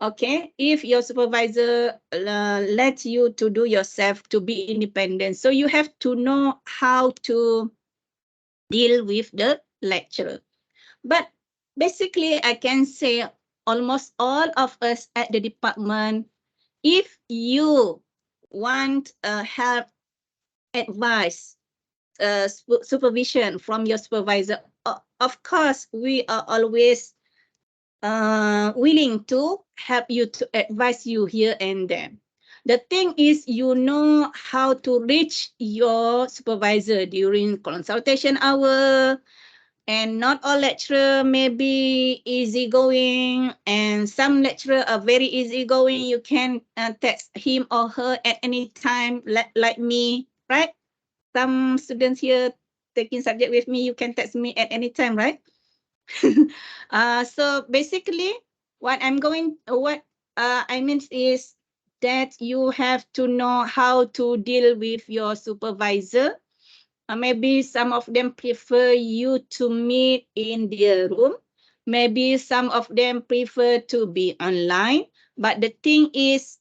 Speaker 1: Okay, if your supervisor lets you to do yourself, to be independent, so you have to know how to deal with the lecturer. But basically, I can say almost all of us at the department, if you want help, advice, supervision from your supervisor, of course, we are always willing to help you, to advise you here and there. The thing is, you know how to reach your supervisor during consultation hour, and not all lecturer may be easygoing, and some lecturer are very easygoing. You can text him or her at any time, like me, right? Some students here taking subject with me, you can text me at any time, right? So basically, what I mean is that you have to know how to deal with your supervisor. Maybe some of them prefer you to meet in their room. Maybe some of them prefer to be online. But the thing is,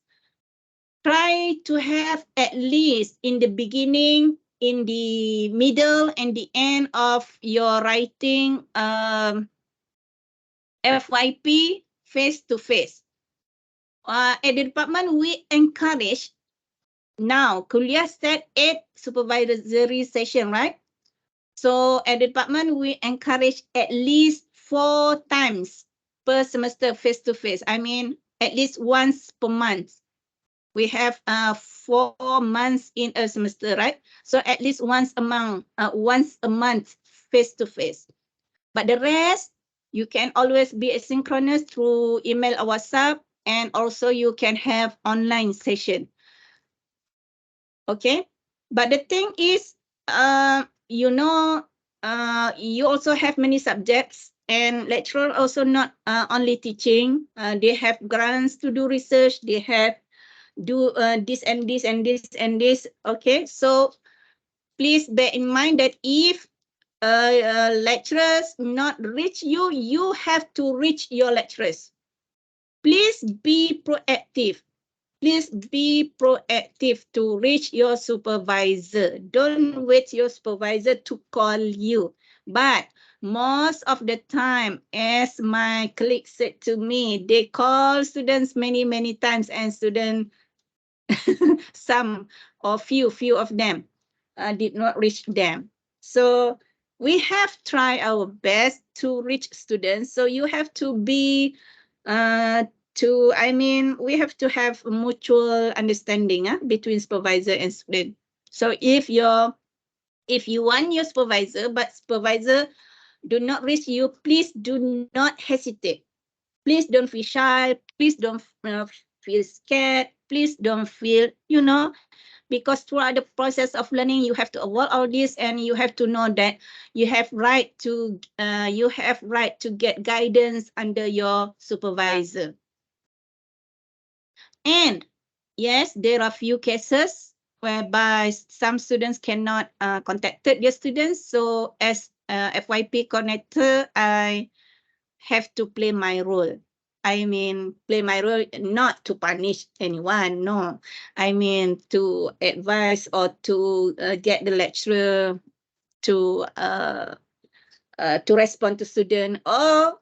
Speaker 1: try to have at least in the beginning, in the middle, and the end of your writing FYP face-to-face. At the department, we encourage now, Kuliah set 8 supervisory session, right? So at the department, we encourage at least 4 times per semester face-to-face. I mean, at least once per month. We have 4 months in a semester, right? So at least once a month face-to-face. But the rest, you can always be asynchronous through email or WhatsApp, and also you can have online session. Okay, but the thing is, you know, you also have many subjects, and lecturer also not only teaching. They have grants to do research. They have do this and this and this and this. Okay, so please bear in mind that if lecturers not reach you, you have to reach your lecturers. Please be proactive. Please be proactive to reach your supervisor. Don't wait your supervisor to call you. But most of the time, as my colleague said to me, they call students many, many times, and students, some or few of them did not reach them. So we have tried our best to reach students. So you have to be we have to have mutual understanding between supervisor and student. So if you want your supervisor, but supervisor do not reach you, please do not hesitate. Please don't feel shy. Please don't feel scared. Please don't feel, because throughout the process of learning, you have to avoid all this, and you have to know that you have right to get guidance under your supervisor. And yes, there are few cases whereby some students cannot contact their students. So as FYP coordinator, I have to play my role. I mean, play my role not to punish anyone, no. I mean, to advise or to get the lecturer to respond to student, or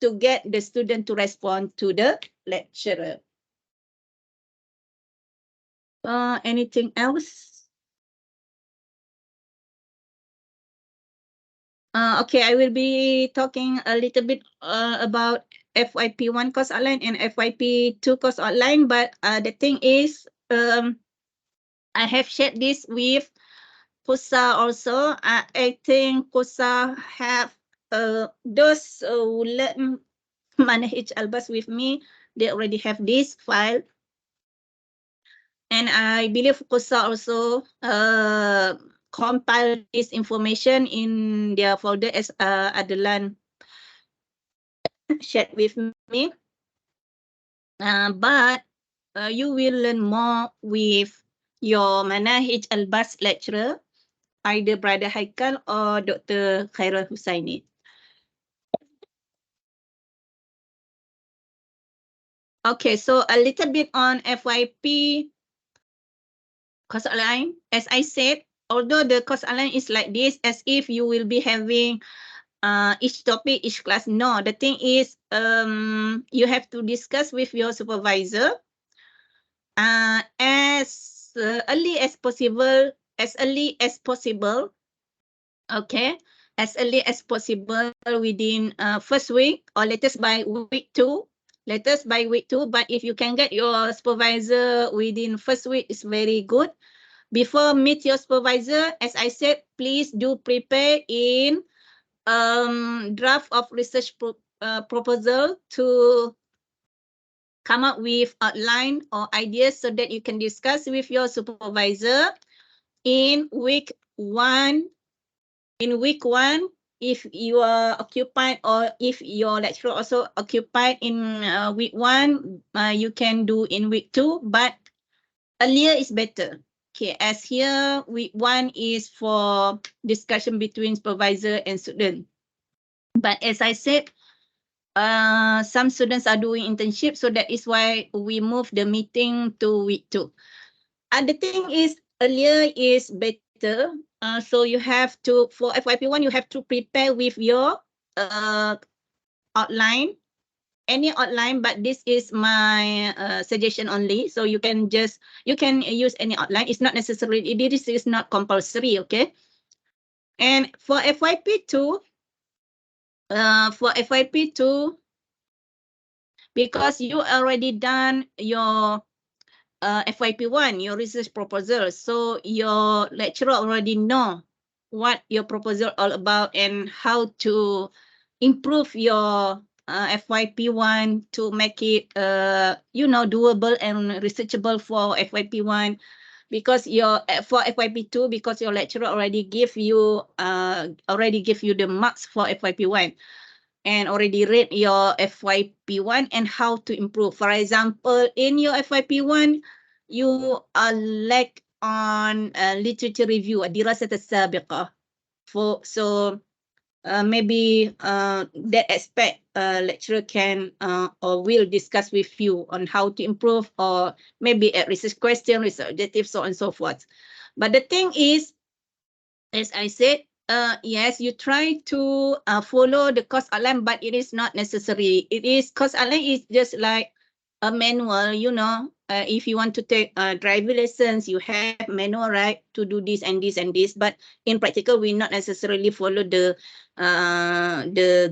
Speaker 1: to get the student to respond to the lecturer. Anything else? Okay, I will be talking a little bit about FYP1 course outline and FYP2 course outline, but the thing is, I have shared this with QUSSA also. I think QUSSA have those who learn manage Albas with me, they already have this file. And I believe QUSSA also compile this information in their folder as Adelan shared with me. But you will learn more with your Manahij Albas lecturer, either Brother Haikal or Dr. Khairul Husaini. Okay, so a little bit on FYP course outline. As I said, although the course outline is like this, as if you will be having each topic, each class. No, the thing is, you have to discuss with your supervisor as early as possible. Okay, as early as possible within first week, or latest by week 2. But if you can get your supervisor within first week, it's very good. Before meet your supervisor, as I said, please do prepare in draft of research proposal to come up with outline or ideas so that you can discuss with your supervisor in week 1. In week 1, if you are occupied, or if your lecturer also occupied in week 1, you can do in week 2, but earlier is better. Okay, as here, week 1 is for discussion between supervisor and student. But as I said, some students are doing internship, so that is why we move the meeting to week 2. The thing is, earlier is better. So you have to, for FYP1, you have to prepare with your outline, any outline, but this is my suggestion only. So you can use any outline. It's not necessary. This is not compulsory, okay? And for FYP2, because you already done your FYP1, your research proposal, so your lecturer already know what your proposal all about and how to improve your FYP1 to make it doable and researchable for FYP1. Because for FYP2, because your lecturer already give you the marks for FYP1 and already read your FYP1 and how to improve. For example, in your FYP1, you are lack on literature review, dirasat as-sabiqah. So maybe that aspect lecturer can or will discuss with you on how to improve, or maybe a research question, research objective, so on and so forth. But the thing is, as I said, yes, you try to follow the course outline, but it is not necessary. Course outline is just like a manual, if you want to take driving lessons, you have manual, right, to do this and this and this. But in practical, we not necessarily follow the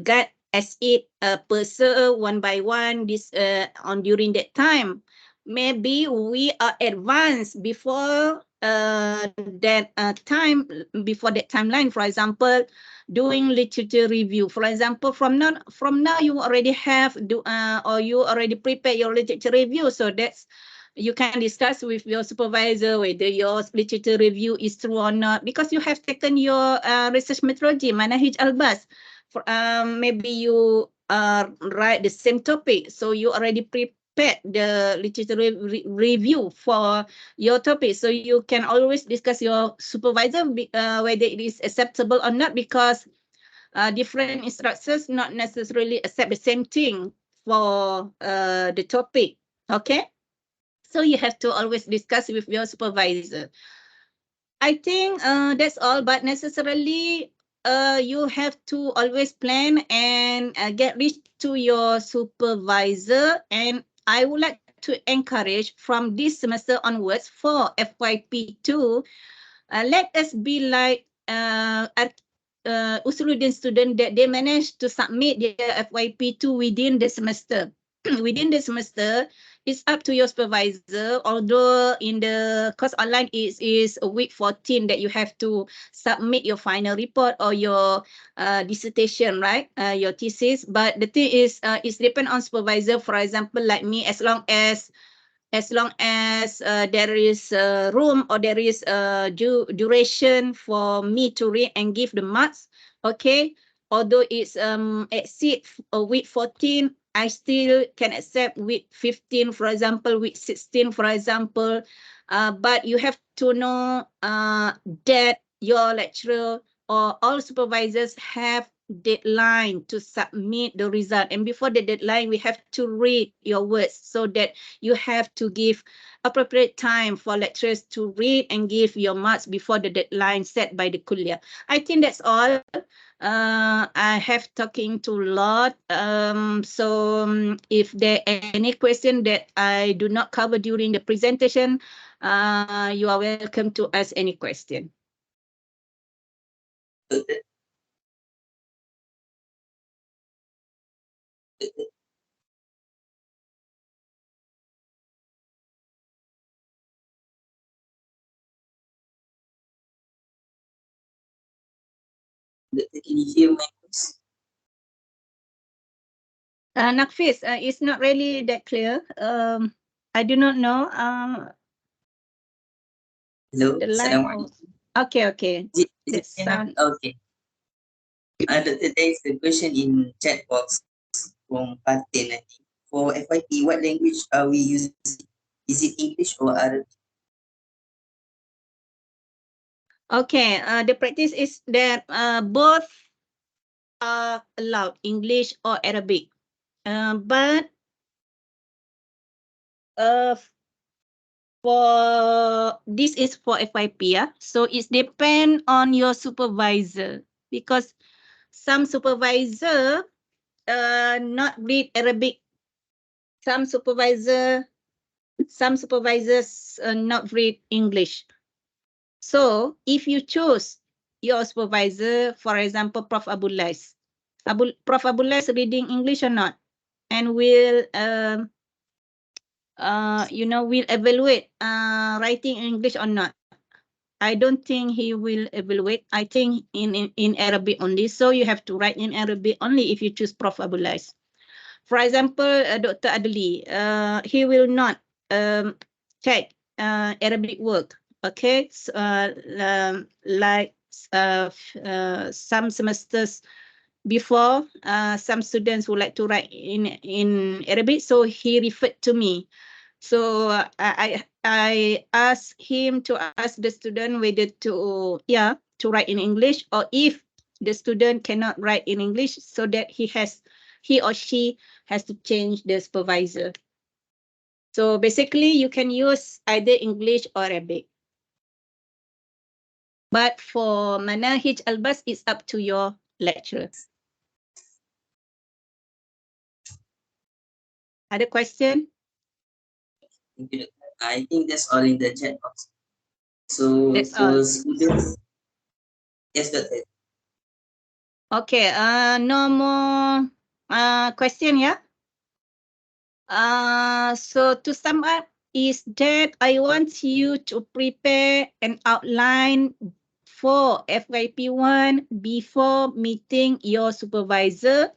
Speaker 1: guide as it per se, one by one, during that time. Maybe we are advanced before that time before that timeline. For example, doing literature review. For example, from now you already have or you already prepare your literature review. So that's you can discuss with your supervisor whether your literature review is true or not, because you have taken your research methodology, Manahij Albas. Maybe you write the same topic, so you already prepared the literature review for your topic. So you can always discuss your supervisor whether it is acceptable or not, because different instructors not necessarily accept the same thing for the topic. Okay. So you have to always discuss with your supervisor. I think that's all, but necessarily you have to always plan and get reach to your supervisor. And I would like to encourage from this semester onwards for FYP2, let us be like Usuluddin student that they managed to submit their FYP2 within the semester. Within the semester, it's up to your supervisor. Although in the course online is week 14 that you have to submit your final report or your dissertation, right? Your thesis. But the thing is, it's depend on supervisor. For example, like me, as long as there is room or there is duration for me to read and give the marks, okay, although it's exceed week 14, I still can accept week 15, for example, week 16, for example. But you have to know that your lecturer or all supervisors have deadline to submit the result, and before the deadline we have to read your words, so that you have to give appropriate time for lecturers to read and give your marks before the deadline set by the kuliah. I think that's all. I have talking to a lot. So if there are any question that I do not cover during the presentation, you are welcome to ask any question.
Speaker 5: Can you hear my voice?
Speaker 1: Nakfis, it's not really that clear. I do not know.
Speaker 5: Hello,
Speaker 1: The line. Okay.
Speaker 5: Is it
Speaker 1: That sound.
Speaker 5: okay. There is a question in chat box from Patin, I think. For FYP, what language are we using? Is it English or Arabic?
Speaker 1: Okay, the practice is that both are allowed, English or Arabic. But for this is for FYP, so it depends on your supervisor, because some supervisor not read Arabic. Some supervisors not read English. So if you choose your supervisor, for example, Prof. Abulais, Prof. Abulais reading English or not, and will will evaluate writing English or not. I don't think he will evaluate. I think in Arabic only. So you have to write in Arabic only if you choose Prof. Abulais. For example, Dr. Adli, he will not check Arabic work. Okay, so, like some semesters before, some students would like to write in Arabic, so he referred to me. So I asked him to ask the student whether to write in English, or if the student cannot write in English, so that he or she has to change the supervisor. So basically, you can use either English or Arabic. But for Manahij Albas, it's up to your lecturer. Other question?
Speaker 5: I think that's all in the chat box. So
Speaker 1: That's
Speaker 5: for
Speaker 1: all.
Speaker 5: students, yes, Doctor.
Speaker 1: Okay. No more question, yeah. So to sum up, is that I want you to prepare an outline for FYP1 before meeting your supervisor,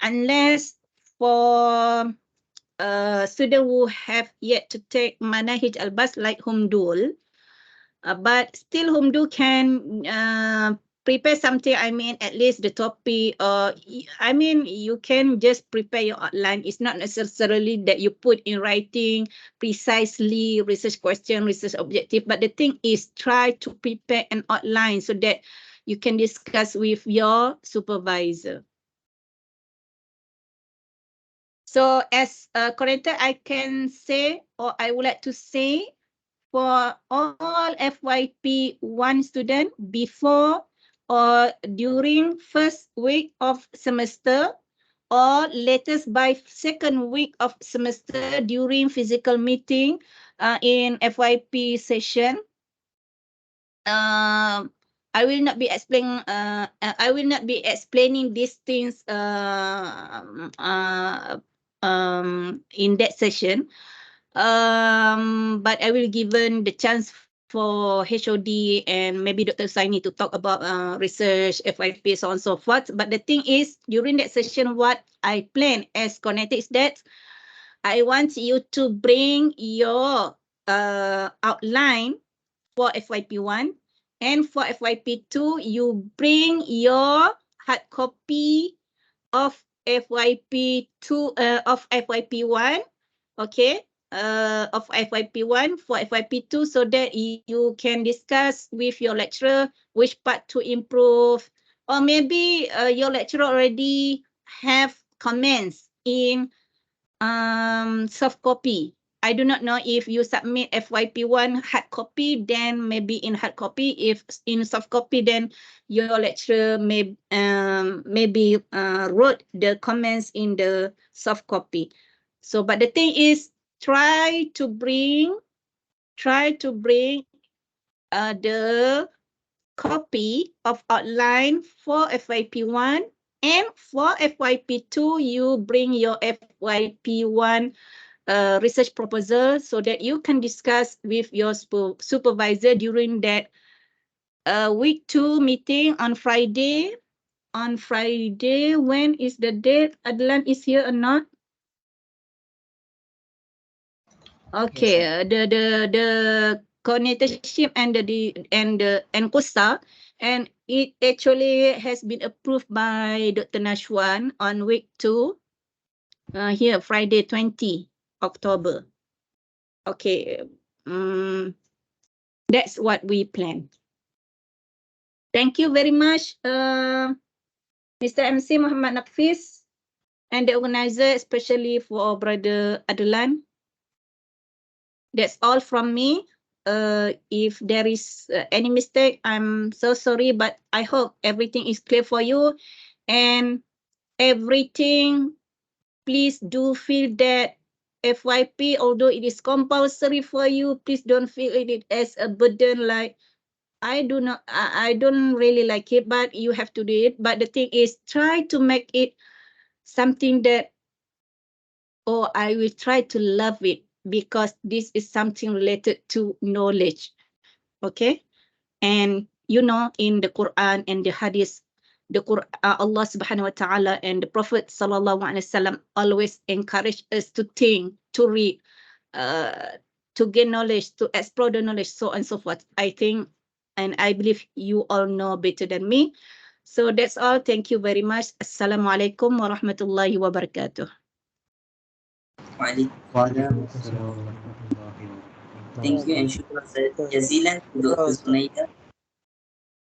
Speaker 1: unless for student who have yet to take Manahij Al-Bas like Humdul. But still Humdul can prepare something, I mean, at least the topic, I mean, you can just prepare your outline. It's not necessarily that you put in writing precisely research question, research objective, but the thing is try to prepare an outline so that you can discuss with your supervisor. So as a corrector, I can say, or I would like to say, for all FYP1 student before or during first week of semester, or latest by second week of semester during physical meeting in FYP session. I will not be explaining. I will not be explaining these things in that session. But I will given the chance for HOD and maybe Dr. Saini to talk about research, FYP, so on and so forth. But the thing is, during that session, what I plan as connected is that I want you to bring your outline for FYP1, and for FYP2, you bring your hard copy of FYP2 of FYP1, okay, of FYP1 for FYP2, so that you can discuss with your lecturer which part to improve, or maybe your lecturer already have comments in soft copy. I do not know if you submit FYP1 hard copy, then maybe in hard copy. If in soft copy, then your lecturer maybe wrote the comments in the soft copy. So, but the thing is, try to bring the copy of outline for FYP1, and for FYP2, you bring your FYP1 research proposal so that you can discuss with your supervisor during that week 2 meeting on Friday. On Friday, when is the date? Adlan is here or not? Okay,
Speaker 4: Yes,
Speaker 1: the coordinatorship and and QUSSA, and it actually has been approved by Dr. Nashwan on week 2. Here, Friday 20 October. Okay, that's what we plan. Thank you very much, Mr. MC Muhammad Nafis, and the organizer, especially for Brother Adlan. That's all from me. If there is any mistake, I'm so sorry, but I hope everything is clear for you. And everything, please do feel that FYP, although it is compulsory for you, please don't feel it as a burden. Like, I don't really like it, but you have to do it. But the thing is, try to make it something that, oh, I will try to love it, because this is something related to knowledge. Okay? And you know, in the Quran and the Hadith, the Quran, Allah subhanahu wa ta'ala and the Prophet sallallahu alaihi wasallam always encourage us to think, to read, to gain knowledge, to explore the knowledge, so on and so forth. I think, and I believe you all know better than me. So that's all. Thank you very much. Assalamualaikum warahmatullahi wabarakatuh.
Speaker 5: Waalaikumsalam. Thank you and shukran jazilan to Dr. Sunaida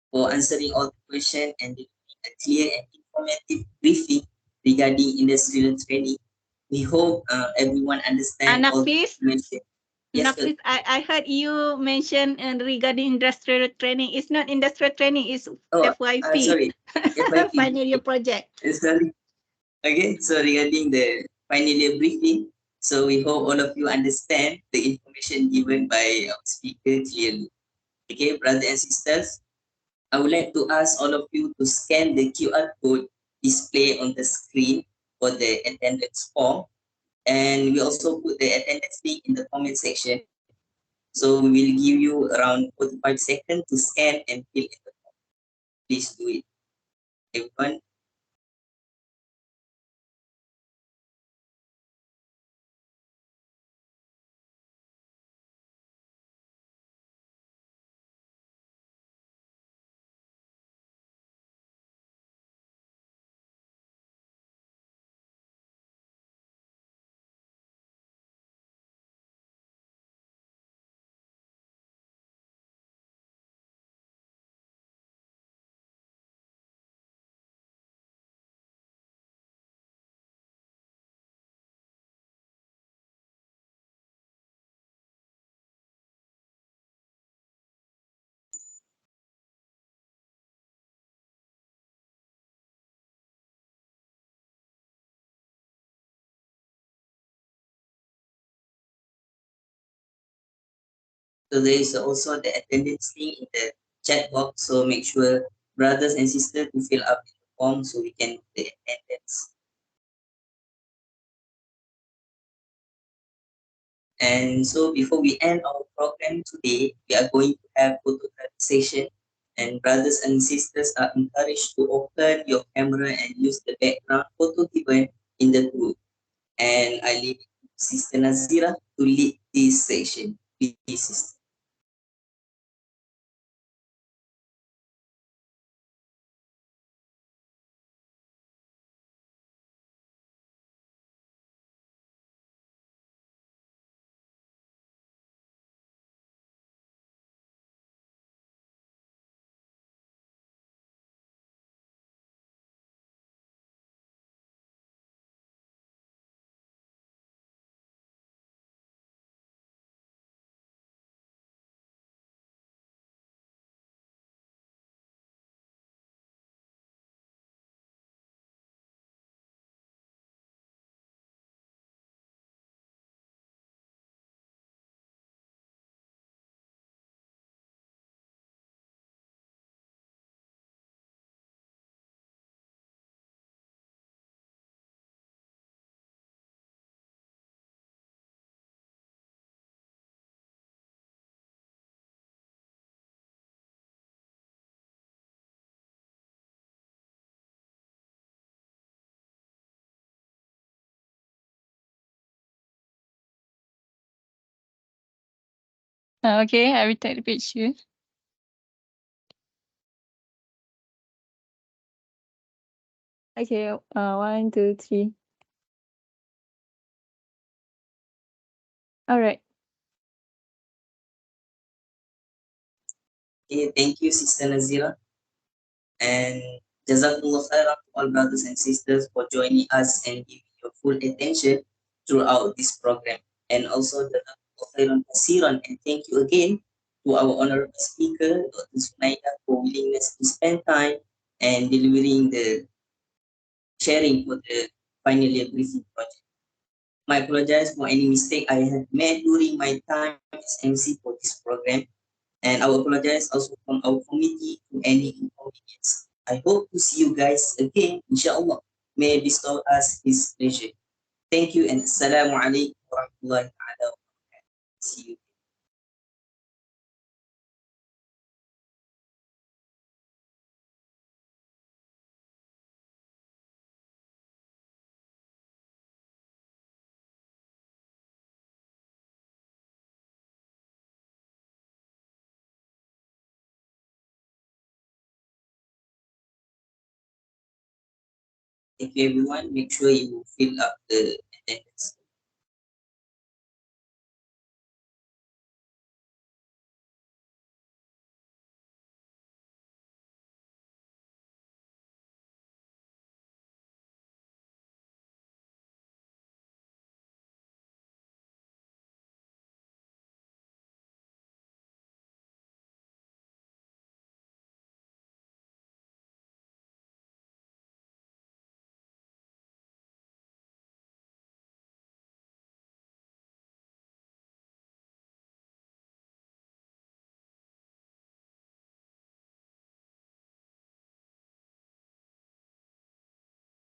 Speaker 5: for answering all the questions and giving a clear and informative briefing regarding industrial training. We hope everyone understands all the
Speaker 1: Nafis,
Speaker 5: information. Yes,
Speaker 1: Nafis, I heard you mention regarding industrial training. It's not industrial training, it's FYP.
Speaker 5: Sorry, FYP.
Speaker 1: Final year project.
Speaker 5: Sorry. Okay, so regarding the final year briefing, so we hope all of you understand the information given by our speaker clearly. Okay, brothers and sisters, I would like to ask all of you to scan the QR code displayed on the screen for the attendance form. And we also put the attendance link in the comment section. So we will give you around 45 seconds to scan and fill in the form. Please do it, everyone. So there is also the attendance link in the chat box. So make sure brothers and sisters to fill up the form so we can do the attendance. And so before we end our program today, we are going to have photography session. And brothers and sisters are encouraged to open your camera and use the background photo given in the group. And I leave Sister Nazira to lead this session. Please, sister.
Speaker 6: Okay, I will take the picture. Okay, 1, 2, 3. All right.
Speaker 5: Okay, thank you, Sister Nazira. And Jazakumullah khairan to all brothers and sisters for joining us and giving your full attention throughout this program. And also Jazakumullah khairan kasiran, and thank you again to our honorable speaker, Dr. Sunaida, for willingness to spend time and delivering the sharing for the final year briefing project. I apologize for any mistake I have made during my time as MC for this program. And I apologize also from our committee to any inconvenience. I hope to see you guys again, inshallah. May bestow us his pleasure. Thank you and assalamu alaikum wa rahmatullahi wa barakatuh. See you. Thank you everyone. Make sure you fill up the attendance.